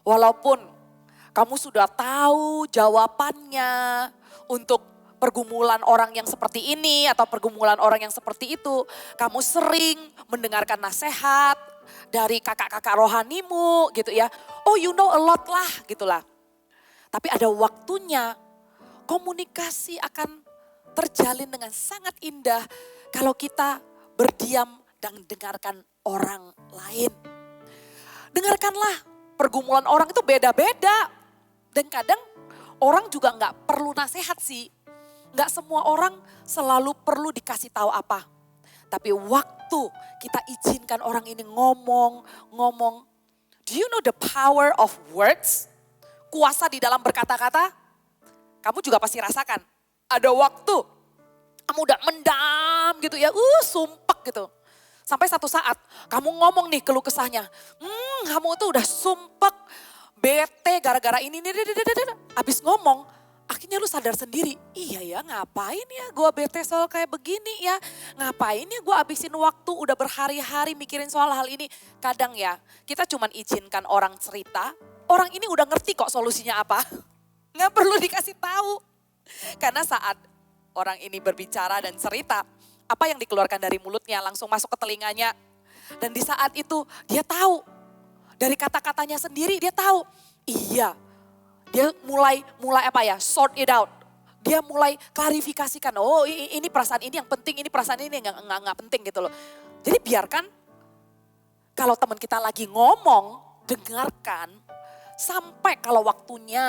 walaupun kamu sudah tahu jawabannya untuk pergumulan orang yang seperti ini atau pergumulan orang yang seperti itu. Kamu sering mendengarkan nasihat dari kakak-kakak rohanimu gitu ya. Oh you know a lot lah gitulah. Tapi ada waktunya komunikasi akan terjalin dengan sangat indah kalau kita berdiam dan dengarkan orang lain. Dengarkanlah, pergumulan orang itu beda-beda. Dan kadang orang juga nggak perlu perlu nasihat sih. Gak semua orang selalu perlu dikasih tahu apa. Tapi waktu kita izinkan orang ini ngomong. Do you know the power of words? Kuasa di dalam berkata-kata. Kamu juga pasti rasakan. Ada waktu kamu udah mendam gitu ya, sumpek gitu. Sampai satu saat kamu ngomong nih keluh kesahnya. Kamu tuh udah sumpek, bete gara-gara ini. Abis ngomong, akhirnya lu sadar sendiri. Iya ya, ngapain ya gue bete soal kayak begini ya. Ngapain ya gue abisin waktu udah berhari-hari mikirin soal hal ini. Kadang ya, kita cuman izinkan orang cerita. Orang ini udah ngerti kok solusinya apa. Nggak perlu dikasih tahu. Karena saat orang ini berbicara dan cerita, apa yang dikeluarkan dari mulutnya langsung masuk ke telinganya. Dan di saat itu dia tahu, dari kata-katanya sendiri dia tahu. Iya, dia mulai apa ya, sort it out. Dia mulai klarifikasikan, oh ini perasaan ini yang penting, ini perasaan ini yang nggak penting gitu loh. Jadi biarkan kalau teman kita lagi ngomong, dengarkan. Sampai kalau waktunya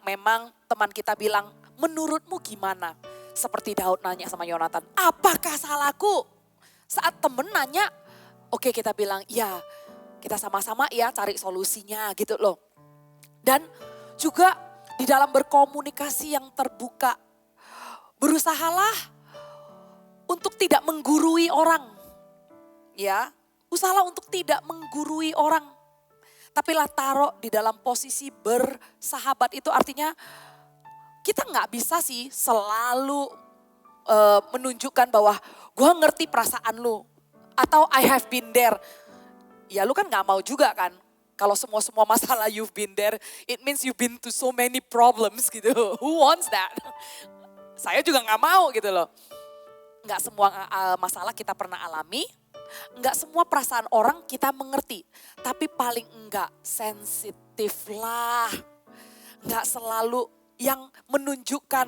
memang teman kita bilang, menurutmu gimana? Seperti Daud nanya sama Yonatan, apakah salahku? Saat temen nanya, oke kita bilang, ya kita sama-sama ya cari solusinya gitu loh. Dan juga di dalam berkomunikasi yang terbuka, berusahalah untuk tidak menggurui orang. Ya, usahalah untuk tidak menggurui orang. Tapi lah taruh di dalam posisi bersahabat itu artinya kita nggak bisa sih selalu menunjukkan bahwa gue ngerti perasaan lu. Atau I have been there. Ya lu kan nggak mau juga kan. Kalau semua masalah you've been there, it means you've been to so many problems gitu. Who wants that? Saya juga nggak mau gitu loh. Nggak semua masalah kita pernah alami. Nggak semua perasaan orang kita mengerti. Tapi paling enggak sensitif lah. Nggak selalu yang menunjukkan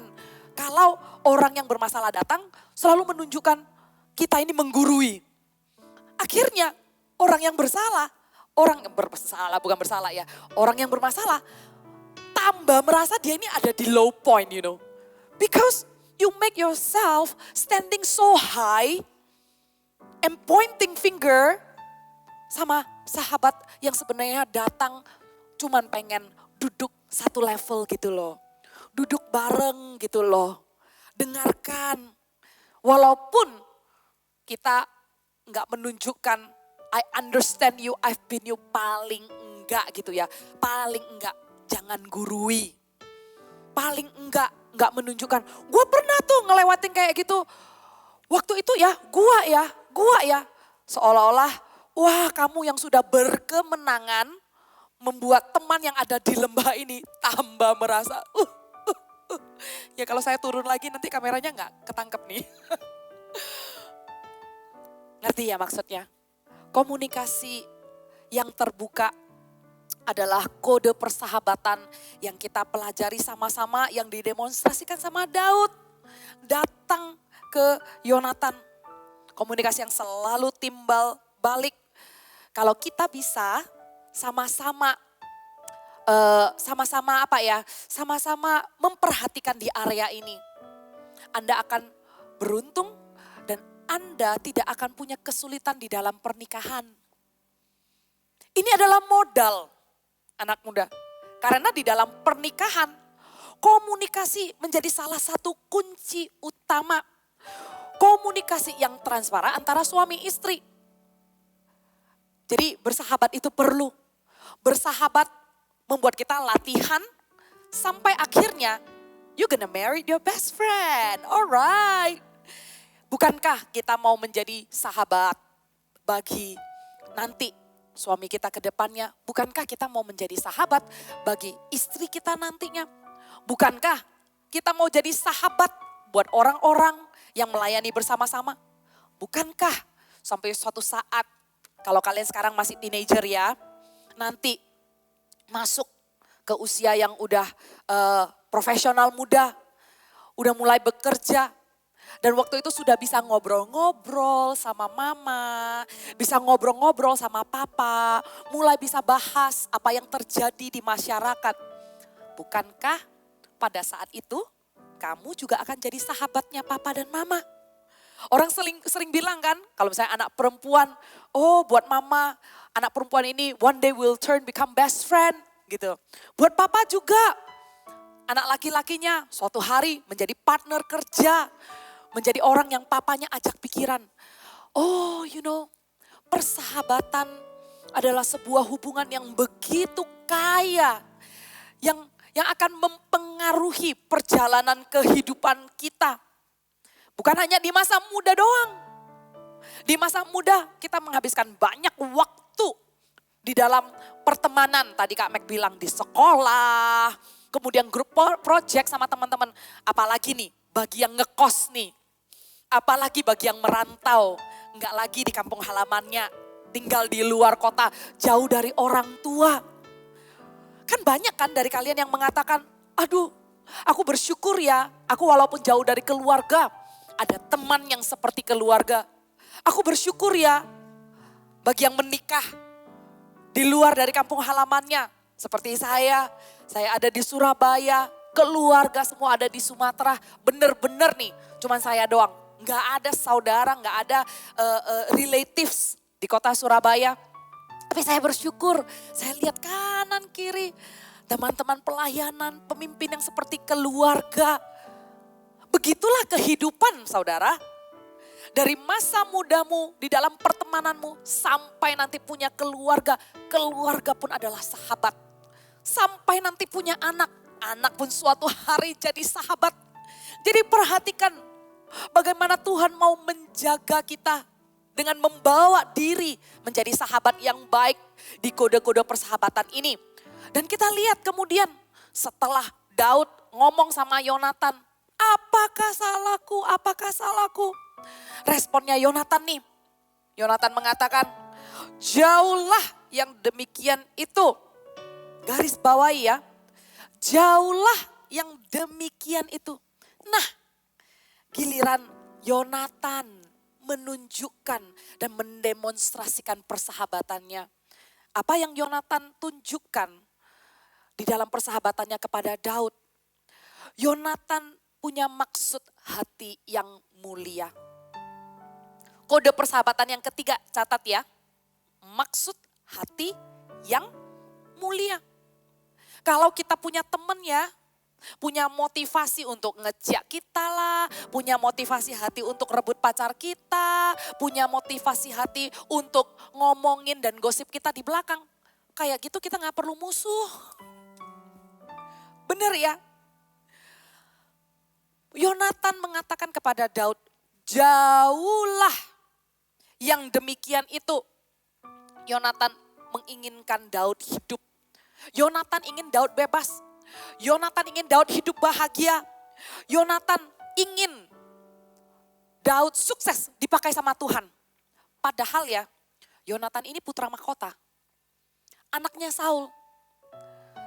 kalau orang yang bermasalah datang selalu menunjukkan kita ini menggurui. Akhirnya orang yang bermasalah orang yang bermasalah tambah merasa dia ini ada di low point, you know. Because you make yourself standing so high and pointing finger sama sahabat yang sebenarnya datang cuman pengen duduk satu level gitu loh. Duduk bareng gitu loh. Dengarkan. Walaupun kita nggak menunjukkan I understand you, I've been you, paling enggak gitu ya. Paling enggak jangan gurui. Paling enggak menunjukkan. Gue pernah tuh ngelewatin kayak gitu. Waktu itu ya, gua ya. Seolah-olah, wah kamu yang sudah berkemenangan membuat teman yang ada di lembah ini tambah merasa, ya kalau saya turun lagi nanti kameranya nggak ketangkep nih. Ngerti ya maksudnya? Komunikasi yang terbuka adalah kode persahabatan yang kita pelajari sama-sama, yang didemonstrasikan sama Daud. Datang ke Yonatan. Komunikasi yang selalu timbal balik. Kalau kita bisa sama-sama sama-sama memperhatikan di area ini. Anda akan beruntung dan Anda tidak akan punya kesulitan di dalam pernikahan. Ini adalah modal anak muda. Karena di dalam pernikahan komunikasi menjadi salah satu kunci utama. Komunikasi yang transparan antara suami istri. Jadi bersahabat itu perlu. Bersahabat membuat kita latihan sampai akhirnya you gonna marry your best friend. Alright. Bukankah kita mau menjadi sahabat bagi nanti suami kita ke depannya? Bukankah kita mau menjadi sahabat bagi istri kita nantinya? Bukankah kita mau jadi sahabat buat orang-orang yang melayani bersama-sama? Bukankah sampai suatu saat, kalau kalian sekarang masih teenager ya, nanti masuk ke usia yang udah profesional muda, udah mulai bekerja, dan waktu itu sudah bisa ngobrol-ngobrol sama mama, bisa ngobrol-ngobrol sama papa, mulai bisa bahas apa yang terjadi di masyarakat. Bukankah pada saat itu kamu juga akan jadi sahabatnya papa dan mama. Orang sering bilang kan, kalau misalnya anak perempuan, oh buat mama, anak perempuan ini one day will become best friend gitu. Buat papa juga, anak laki-lakinya suatu hari menjadi partner kerja, menjadi orang yang papanya ajak pikiran. Oh persahabatan adalah sebuah hubungan yang begitu kaya, yang akan mempengaruhi perjalanan kehidupan kita. Bukan hanya di masa muda doang. Di masa muda kita menghabiskan banyak waktu di dalam pertemanan. Tadi Kak Mac bilang di sekolah, kemudian grup project sama teman-teman. Apalagi nih bagi yang ngekos nih. Apalagi bagi yang merantau. Enggak lagi di kampung halamannya. Tinggal di luar kota, jauh dari orang tua. Kan banyak kan dari kalian yang mengatakan, aduh aku bersyukur ya, aku walaupun jauh dari keluarga, ada teman yang seperti keluarga. Aku bersyukur ya bagi yang menikah di luar dari kampung halamannya. Seperti saya ada di Surabaya, keluarga semua ada di Sumatera. Bener-bener nih, cuman saya doang. Nggak ada saudara, nggak ada relatives di kota Surabaya. Tapi saya bersyukur, saya lihat kanan kiri, teman-teman pelayanan, pemimpin yang seperti keluarga. Begitulah kehidupan saudara. Dari masa mudamu, di dalam pertemananmu, sampai nanti punya keluarga. Keluarga pun adalah sahabat. Sampai nanti punya anak, anak pun suatu hari jadi sahabat. Jadi perhatikan bagaimana Tuhan mau menjaga kita dengan membawa diri menjadi sahabat yang baik di kode-kode persahabatan ini. Dan kita lihat kemudian setelah Daud ngomong sama Yonatan, apakah salahku, apakah salahku? Responnya Yonatan nih. Yonatan mengatakan, jauhlah yang demikian itu. Garis bawahi ya. Jauhlah yang demikian itu. Nah, giliran Yonatan menunjukkan dan mendemonstrasikan persahabatannya. Apa yang Yonatan tunjukkan di dalam persahabatannya kepada Daud? Yonatan punya maksud hati yang mulia. Kode persahabatan yang ketiga, catat ya. Maksud hati yang mulia. Kalau kita punya temen ya, punya motivasi untuk ngejak kita lah, punya motivasi hati untuk rebut pacar kita, punya motivasi hati untuk ngomongin dan gosip kita di belakang. Kayak gitu kita gak perlu musuh. Bener ya? Yonatan mengatakan kepada Daud, jauhlah yang demikian itu. Yonatan menginginkan Daud hidup. Yonatan ingin Daud bebas. Yonatan ingin Daud hidup bahagia. Yonatan ingin Daud sukses dipakai sama Tuhan. Padahal ya, Yonatan ini putra mahkota. Anaknya Saul.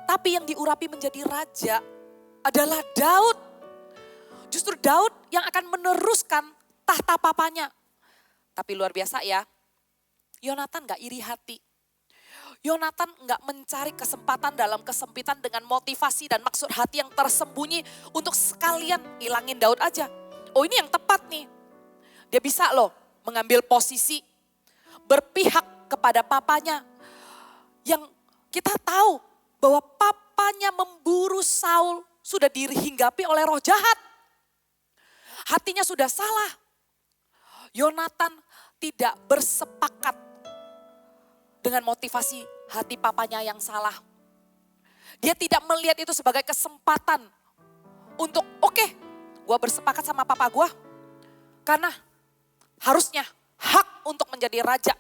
Tapi yang diurapi menjadi raja adalah Daud. Justru Daud yang akan meneruskan tahta papanya. Tapi luar biasa ya, Yonatan gak iri hati. Yonatan gak mencari kesempatan dalam kesempitan dengan motivasi dan maksud hati yang tersembunyi untuk sekalian hilangin Daud aja. Oh ini yang tepat nih. Dia bisa loh mengambil posisi berpihak kepada papanya. Yang kita tahu bahwa papanya memburu Saul sudah dihinggapi oleh roh jahat. Hatinya sudah salah. Yonatan tidak bersepakat dengan motivasi hati papanya yang salah. Dia tidak melihat itu sebagai kesempatan untuk oke, gue bersepakat sama papa gue. Karena harusnya hak untuk menjadi raja.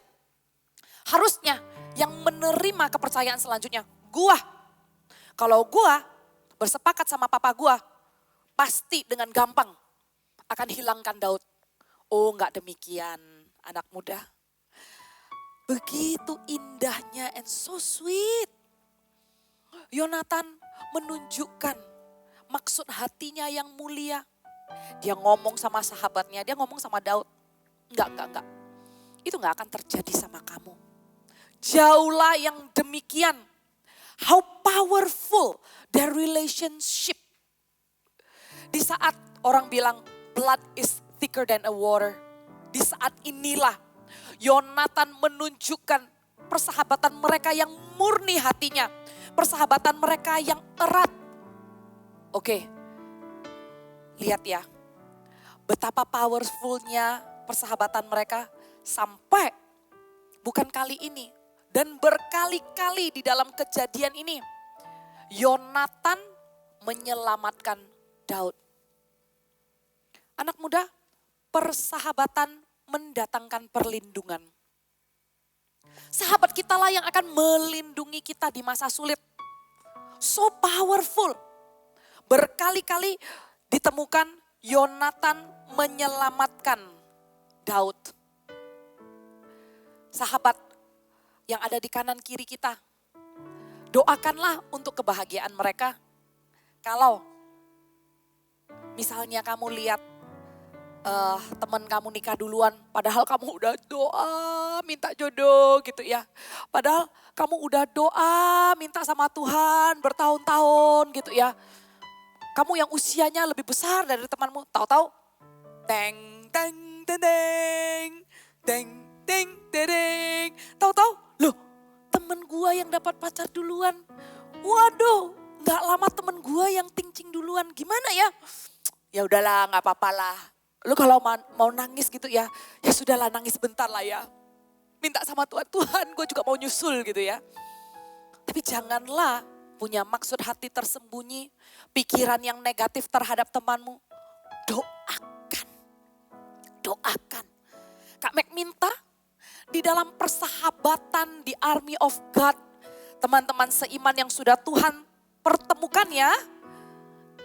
Harusnya yang menerima kepercayaan selanjutnya gue. Kalau gue bersepakat sama papa gue, pasti dengan gampang akan hilangkan Daud. Oh enggak demikian anak muda. Begitu indahnya and so sweet. Yonatan menunjukkan maksud hatinya yang mulia. Dia ngomong sama sahabatnya, dia ngomong sama Daud. Enggak. Itu enggak akan terjadi sama kamu. Jauhlah yang demikian. How powerful their relationship. Di saat orang bilang blood is thicker than a water. Di saat inilah Yonatan menunjukkan persahabatan mereka yang murni hatinya. Persahabatan mereka yang erat. Oke, lihat ya. Betapa powerfulnya persahabatan mereka sampai bukan kali ini. Dan berkali-kali di dalam kejadian ini. Yonatan menyelamatkan Daud. Anak muda, persahabatan mendatangkan perlindungan. Sahabat kitalah yang akan melindungi kita di masa sulit. So powerful. Berkali-kali ditemukan Yonatan menyelamatkan Daud. Sahabat yang ada di kanan kiri kita, doakanlah untuk kebahagiaan mereka. Kalau misalnya kamu lihat teman kamu nikah duluan, padahal kamu udah doa minta jodoh gitu ya. Padahal kamu udah doa minta sama Tuhan bertahun-tahun gitu ya. Kamu yang usianya lebih besar dari temanmu, tahu-tahu teng teng teng teng teng teng teng, tahu-tahu loh temen gua yang dapat pacar duluan. Waduh, nggak lama temen gua yang tincing duluan, gimana ya? Ya udahlah, nggak apa-apa lah. Lu kalau mau nangis gitu ya, ya sudahlah nangis bentar lah ya. Minta sama Tuhan, Tuhan gue juga mau nyusul gitu ya. Tapi janganlah punya maksud hati tersembunyi, pikiran yang negatif terhadap temanmu. Doakan, doakan. Kak Mek minta di dalam persahabatan di Army of God, teman-teman seiman yang sudah Tuhan pertemukan ya,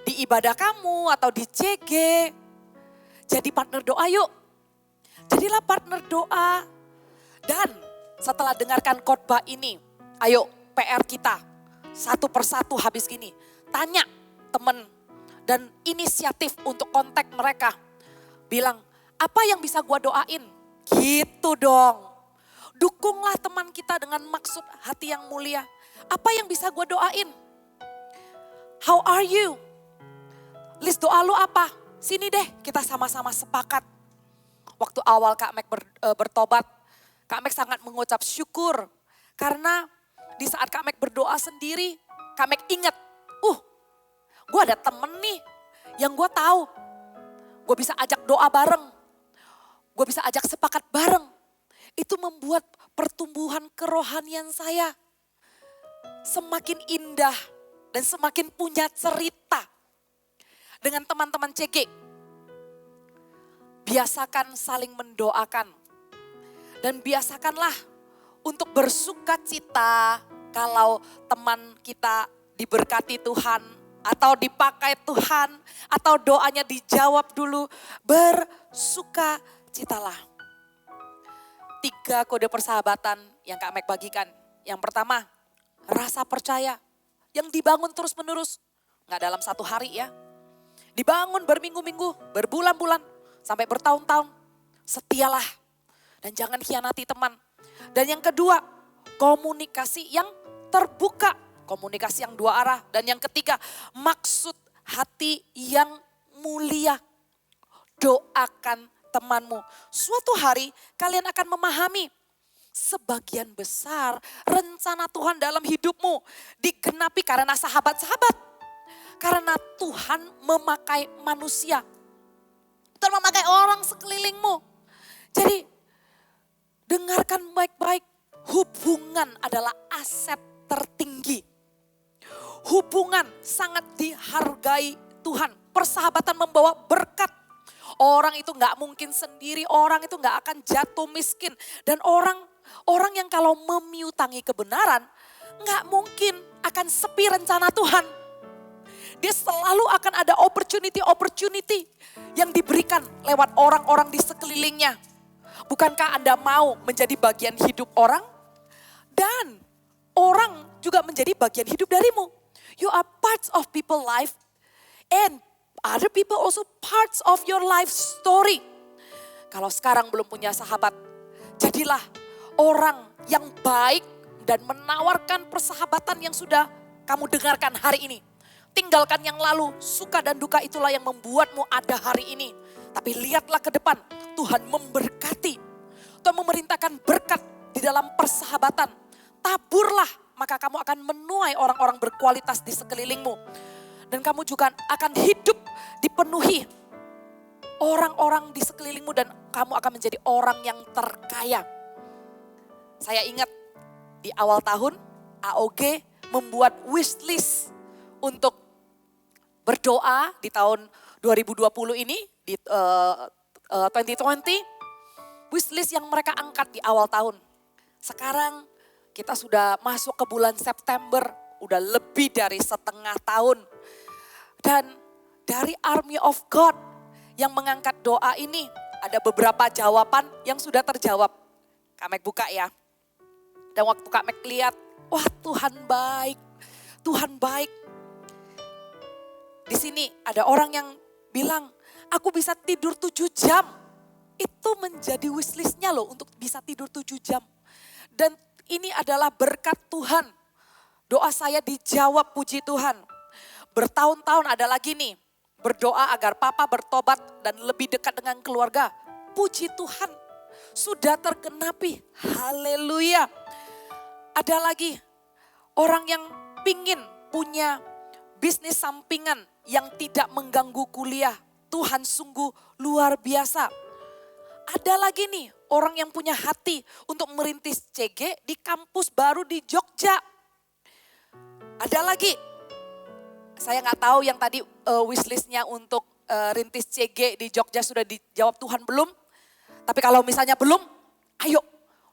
di ibadah kamu atau di CG, jadi partner doa yuk. Jadilah partner doa. Dan setelah dengarkan khotbah ini, ayo PR kita satu persatu habis gini. Tanya teman dan inisiatif untuk kontak mereka. Bilang, apa yang bisa gua doain? Gitu dong. Dukunglah teman kita dengan maksud hati yang mulia. Apa yang bisa gua doain? How are you? List doa lu apa? Sini deh kita sama-sama sepakat. Waktu awal Kak Mek bertobat, Kak Mek sangat mengucap syukur. Karena di saat Kak Mek berdoa sendiri, Kak Mek ingat, gue ada temen nih yang gue tahu. Gue bisa ajak doa bareng, gue bisa ajak sepakat bareng. Itu membuat pertumbuhan kerohanian saya semakin indah dan semakin punya cerita. Dengan teman-teman CG, biasakan saling mendoakan. Dan biasakanlah untuk bersuka cita kalau teman kita diberkati Tuhan, atau dipakai Tuhan, atau doanya dijawab dulu. Bersuka citalah. 3 kode persahabatan yang Kak Mek bagikan. Yang pertama, rasa percaya yang dibangun terus menerus. Gak dalam 1 hari ya. Dibangun berminggu-minggu, berbulan-bulan, sampai bertahun-tahun. Setialah dan jangan khianati teman. Dan yang kedua, komunikasi yang terbuka. Komunikasi yang 2 arah. Dan yang ketiga, maksud hati yang mulia. Doakan temanmu. Suatu hari kalian akan memahami sebagian besar rencana Tuhan dalam hidupmu digenapi karena sahabat-sahabat. Karena Tuhan memakai manusia. Tuhan memakai orang sekelilingmu. Jadi dengarkan baik-baik. Hubungan adalah aset tertinggi. Hubungan sangat dihargai Tuhan. Persahabatan membawa berkat. Orang itu gak mungkin sendiri. Orang itu gak akan jatuh miskin. Dan orang yang kalau memiutangi kebenaran gak mungkin akan sepi rencana Tuhan. Dia selalu akan ada opportunity yang diberikan lewat orang-orang di sekelilingnya. Bukankah Anda mau menjadi bagian hidup orang? Dan orang juga menjadi bagian hidup darimu. You are parts of people's life and other people also parts of your life story. Kalau sekarang belum punya sahabat, jadilah orang yang baik dan menawarkan persahabatan yang sudah kamu dengarkan hari ini. Tinggalkan yang lalu, suka dan duka itulah yang membuatmu ada hari ini. Tapi lihatlah ke depan, Tuhan memberkati. Tuhan memerintahkan berkat di dalam persahabatan. Taburlah, maka kamu akan menuai orang-orang berkualitas di sekelilingmu. Dan kamu juga akan hidup dipenuhi orang-orang di sekelilingmu dan kamu akan menjadi orang yang terkaya. Saya ingat di awal tahun AOG membuat wishlist untuk berdoa di tahun 2020 ini, di 2020, wishlist yang mereka angkat di awal tahun. Sekarang kita sudah masuk ke bulan September, udah lebih dari setengah tahun. Dan dari Army of God yang mengangkat doa ini, ada beberapa jawaban yang sudah terjawab. Kamek buka ya. Dan waktu Kamek lihat, wah Tuhan baik, Tuhan baik. Di sini ada orang yang bilang, aku bisa tidur 7 jam. Itu menjadi wishlistnya loh untuk bisa tidur 7 jam. Dan ini adalah berkat Tuhan. Doa saya dijawab, puji Tuhan. Bertahun-tahun ada lagi nih, berdoa agar papa bertobat dan lebih dekat dengan keluarga. Puji Tuhan, sudah tergenapi. Haleluya. Ada lagi orang yang pingin punya bisnis sampingan yang tidak mengganggu kuliah. Tuhan sungguh luar biasa. Ada lagi nih orang yang punya hati untuk merintis CG di kampus baru di Jogja. Ada lagi, saya nggak tahu yang tadi wishlistnya untuk rintis CG di Jogja sudah dijawab Tuhan belum. Tapi kalau misalnya belum, ayo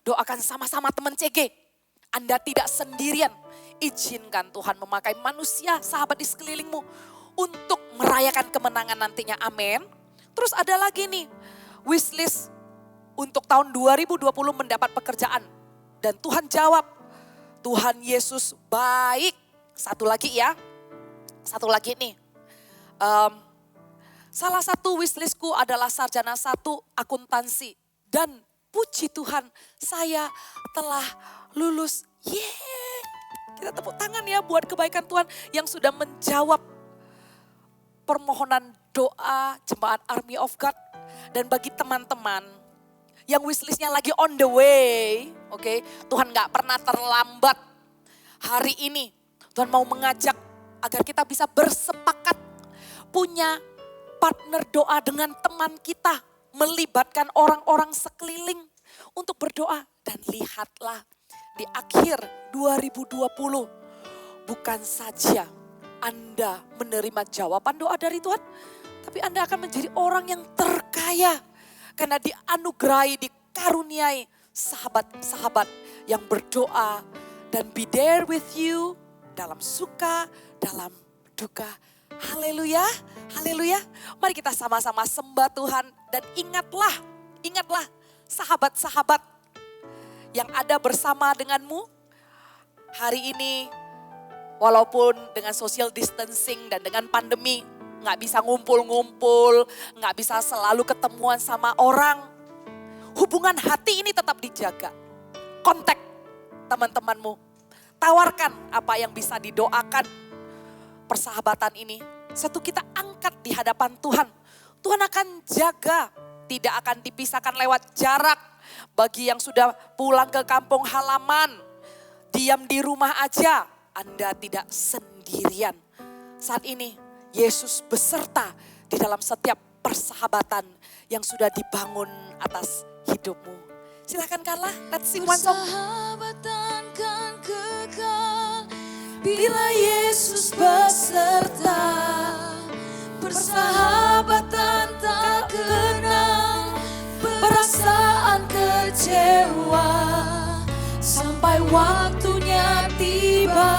doakan sama-sama teman CG. Anda tidak sendirian. Izinkan Tuhan memakai manusia, sahabat di sekelilingmu untuk merayakan kemenangan nantinya. Amin. Terus ada lagi nih, wishlist untuk tahun 2020 mendapat pekerjaan. Dan Tuhan jawab, Tuhan Yesus baik. Satu lagi ya, satu lagi nih. Salah satu wishlistku adalah sarjana 1 akuntansi. Dan puji Tuhan, saya telah lulus. Yeay. Kita tepuk tangan ya buat kebaikan Tuhan yang sudah menjawab permohonan doa jemaat Army of God. Dan bagi teman-teman yang wishlistnya lagi on the way, oke, Tuhan gak pernah terlambat. Hari ini Tuhan mau mengajak agar kita bisa bersepakat punya partner doa dengan teman kita, melibatkan orang-orang sekeliling untuk berdoa. Dan lihatlah di akhir 2020 bukan saja Anda menerima jawaban doa dari Tuhan, tapi Anda akan menjadi orang yang terkaya karena dianugerahi, dikaruniai sahabat-sahabat yang berdoa dan be there with you dalam suka, dalam duka. Haleluya, haleluya. Mari kita sama-sama sembah Tuhan dan ingatlah sahabat-sahabat yang ada bersama denganmu hari ini. Walaupun dengan social distancing dan dengan pandemi gak bisa ngumpul-ngumpul, gak bisa selalu ketemuan sama orang. Hubungan hati ini tetap dijaga. Kontak teman-temanmu. Tawarkan apa yang bisa didoakan persahabatan ini. Satu kita angkat di hadapan Tuhan. Tuhan akan jaga, tidak akan dipisahkan lewat jarak. Bagi yang sudah pulang ke kampung halaman, diam di rumah aja, Anda tidak sendirian. Saat ini Yesus beserta di dalam setiap persahabatan yang sudah dibangun atas hidupmu. Silakan Carla, let's sing one song. Persahabatan kan kekal bila Yesus beserta. Persahabatan tak kenal perasaan kecewa sampai waktunya tiba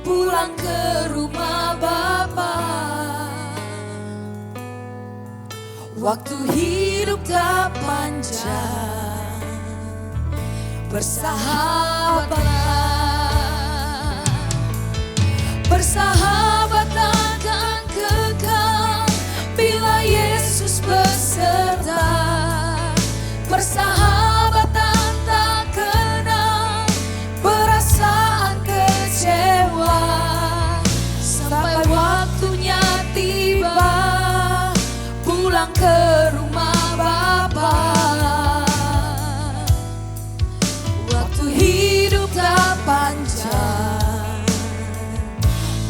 pulang ke rumah Bapa. Waktu hidup tak panjang, bersahabatlah. Persahabatan kan kekal bila Yesus beserta. Persahabatan tak kenal perasaan kecewa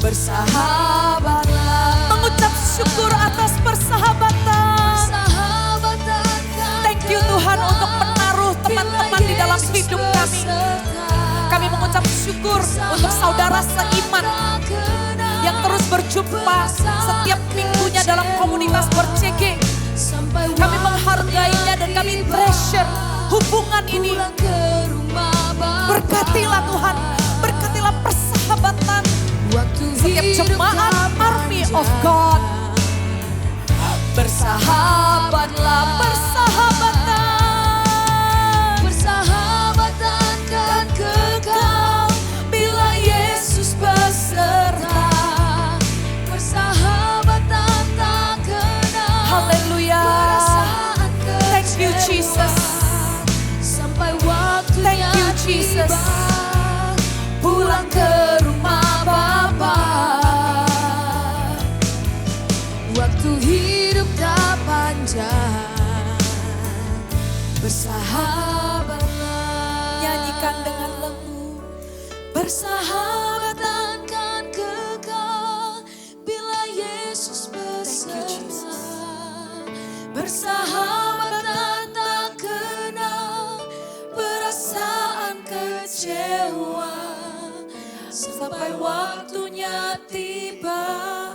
bersahabatlah. Mengucap syukur atas persahabatan. Thank you Tuhan untuk menaruh teman-teman di dalam hidup kami. Kami mengucap syukur untuk saudara seiman yang terus berjumpa setiap minggunya dalam komunitas Ber-CG. Kami menghargainya dan kami treasure hubungan ini. Berkatilah Tuhan, berkatilah persahabatan setiap jemaat Army of God. Bersahabatlah, persahabatan. Persahabatan kan kekal bila Yesus beserta. Persahabatan tak kenal. Haleluya. Thank you Jesus. Sampai waktunya Thank you Jesus. Pulang ke rumah Bapa. Waktu hidup tak panjang. Bersahabatlah. Nyanyikan dengan lembut. Bersahabatan kan kekal bila Yesus beserta. Bersahabatan tak kenal perasaan kecewa. Sampai waktunya tiba,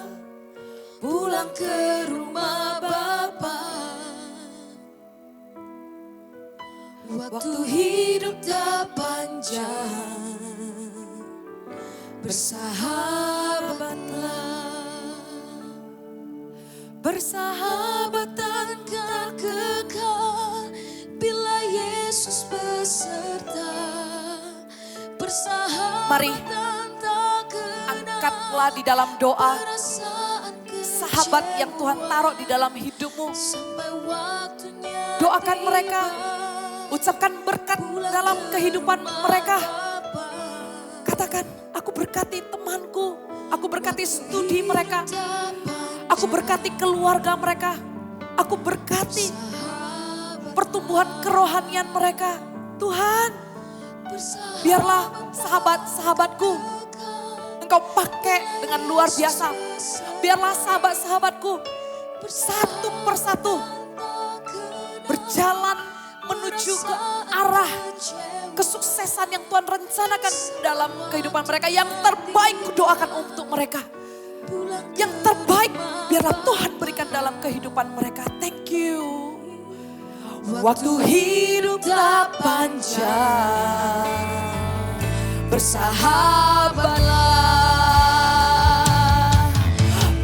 pulang ke rumah Bapa. Waktu hidup tak panjang, bersahabatlah. Bersahabatan kan kekal bila Yesus beserta. Mari angkatlah di dalam doa sahabat yang Tuhan taruh di dalam hidupmu. Doakan mereka, ucapkan berkat dalam kehidupan mereka. Katakan, aku berkati temanku, aku berkati studi mereka, aku berkati keluarga mereka, aku berkati pertumbuhan kerohanian mereka. Tuhan, biarlah sahabat-sahabatku Engkau pakai dengan luar biasa. Biarlah sahabat-sahabatku satu persatu berjalan menuju ke arah kesuksesan yang Tuhan rencanakan dalam kehidupan mereka. Yang terbaik kudoakan untuk mereka. Yang terbaik biarlah Tuhan berikan dalam kehidupan mereka. Thank you. Waktu hidup tak panjang, bersahabatlah.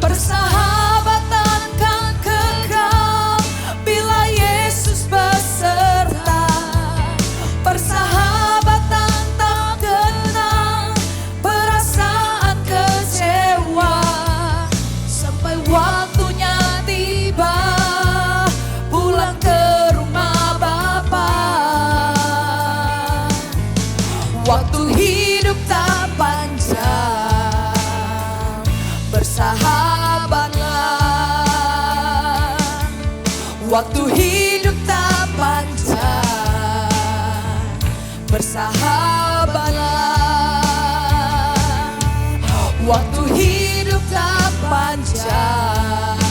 Persahabatan kan kekal bila Yesus beserta. Persahabatan tak kenal perasaan kecewa. Sampai waktunya tiba, pulang ke rumah Bapa. Waktu hidup tak panjang, bersahabatlah. Waktu hidup tak panjang, bersahabatlah. Waktu hidup tak panjang,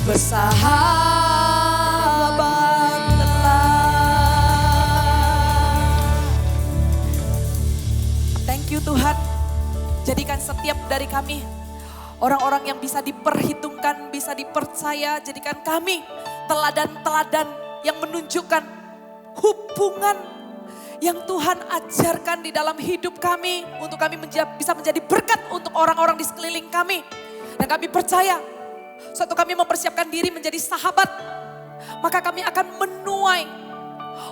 bersahabatlah. Thank you Tuhan. Jadikan setiap dari kami orang-orang yang bisa diperhitungkan, bisa dipercaya. Jadikan kami teladan-teladan yang menunjukkan hubungan yang Tuhan ajarkan di dalam hidup kami. Untuk kami bisa menjadi berkat untuk orang-orang di sekeliling kami. Dan kami percaya, suatu kami mempersiapkan diri menjadi sahabat, maka kami akan menuai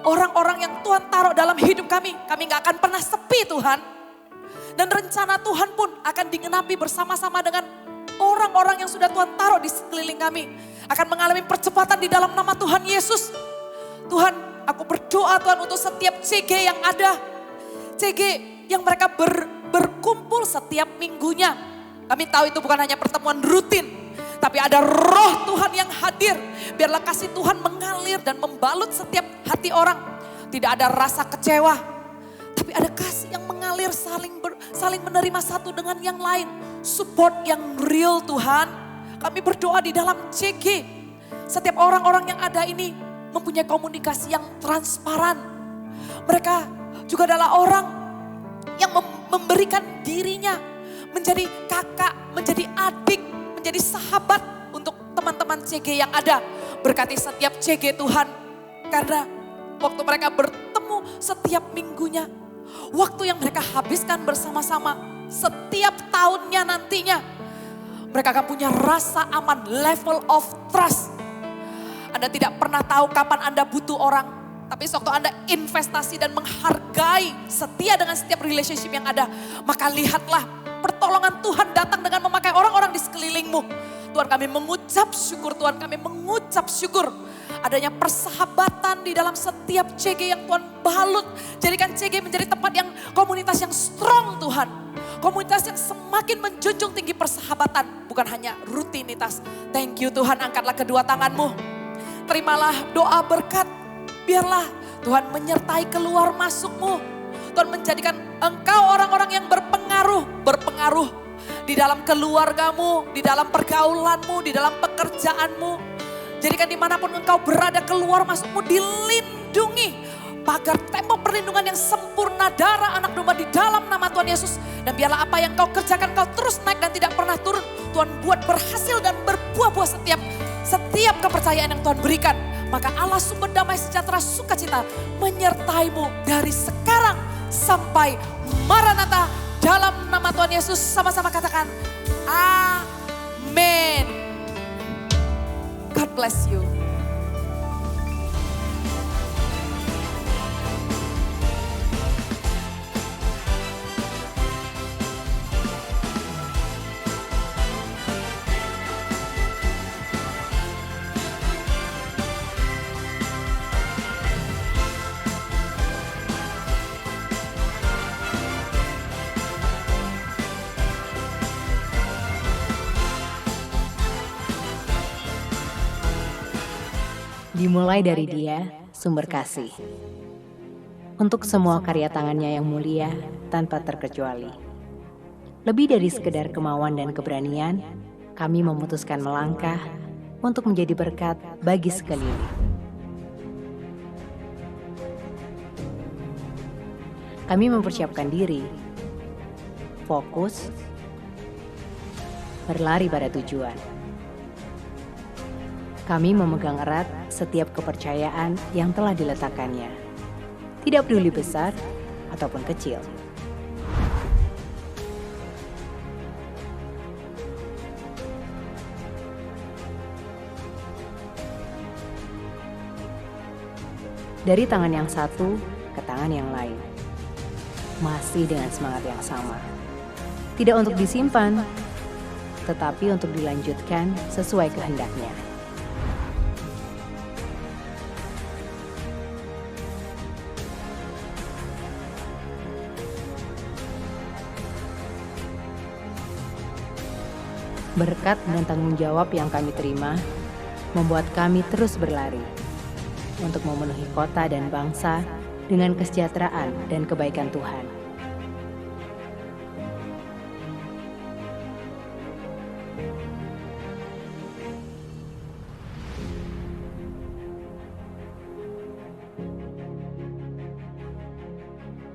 orang-orang yang Tuhan taruh dalam hidup kami. Kami gak akan pernah sepi Tuhan. Dan rencana Tuhan pun akan digenapi bersama-sama dengan orang-orang yang sudah Tuhan taruh di sekeliling kami. Akan mengalami percepatan di dalam nama Tuhan Yesus. Tuhan, aku berdoa Tuhan untuk setiap CG yang ada. CG yang mereka berkumpul setiap minggunya. Kami tahu itu bukan hanya pertemuan rutin, tapi ada roh Tuhan yang hadir. Biarlah kasih Tuhan mengalir dan membalut setiap hati orang. Tidak ada rasa kecewa, tapi ada kasih yang mengalir saling saling menerima satu dengan yang lain. Support yang real Tuhan. Kami berdoa di dalam CG. Setiap orang-orang yang ada ini mempunyai komunikasi yang transparan. Mereka juga adalah orang yang memberikan dirinya menjadi kakak, menjadi adik, menjadi sahabat untuk teman-teman CG yang ada. Berkati setiap CG Tuhan, karena waktu mereka bertemu setiap minggunya, waktu yang mereka habiskan bersama-sama setiap tahunnya nantinya, mereka akan punya rasa aman, level of trust. Anda tidak pernah tahu kapan Anda butuh orang, tapi sewaktu Anda investasi dan menghargai, setia dengan setiap relationship yang ada, maka lihatlah pertolongan Tuhan datang dengan memakai orang-orang di sekelilingmu. Tuhan, kami mengucap syukur, Tuhan kami mengucap syukur. Adanya persahabatan di dalam setiap CG yang Tuhan balut. Jadikan CG menjadi tempat yang komunitas yang strong Tuhan. Komunitas yang semakin menjunjung tinggi persahabatan, bukan hanya rutinitas. Thank you Tuhan, angkatlah kedua tanganmu. Terimalah doa berkat. Biarlah Tuhan menyertai keluar masukmu. Tuhan menjadikan engkau orang-orang yang berpengaruh di dalam keluargamu, di dalam pergaulanmu, di dalam pekerjaanmu. Jadikan dimanapun engkau berada, keluar masukmu dilindungi. Pagar tembok perlindungan yang sempurna darah anak domba di dalam nama Tuhan Yesus. Dan biarlah apa yang kau kerjakan kau terus naik dan tidak pernah turun. Tuhan buat berhasil dan berbuah-buah setiap kepercayaan yang Tuhan berikan. Maka Allah sumber damai sejahtera sukacita menyertaimu dari sekarang sampai Maranatha. Dalam nama Tuhan Yesus sama-sama katakan amin. God bless you. Dimulai dari Dia, sumber kasih. Untuk semua karya tangannya yang mulia, tanpa terkecuali. Lebih dari sekedar kemauan dan keberanian, kami memutuskan melangkah untuk menjadi berkat bagi sekeliling. Kami mempersiapkan diri, fokus, berlari pada tujuan. Kami memegang erat setiap kepercayaan yang telah diletakkannya. Tidak peduli besar ataupun kecil. Dari tangan yang satu ke tangan yang lain. Masih dengan semangat yang sama. Tidak untuk disimpan, tetapi untuk dilanjutkan sesuai kehendaknya. Berkat dan tanggung jawab yang kami terima membuat kami terus berlari untuk memenuhi kota dan bangsa dengan kesejahteraan dan kebaikan Tuhan.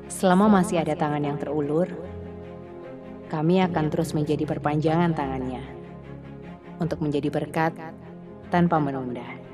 Selama masih ada tangan yang terulur, kami akan terus menjadi perpanjangan tangannya untuk menjadi berkat tanpa menunda.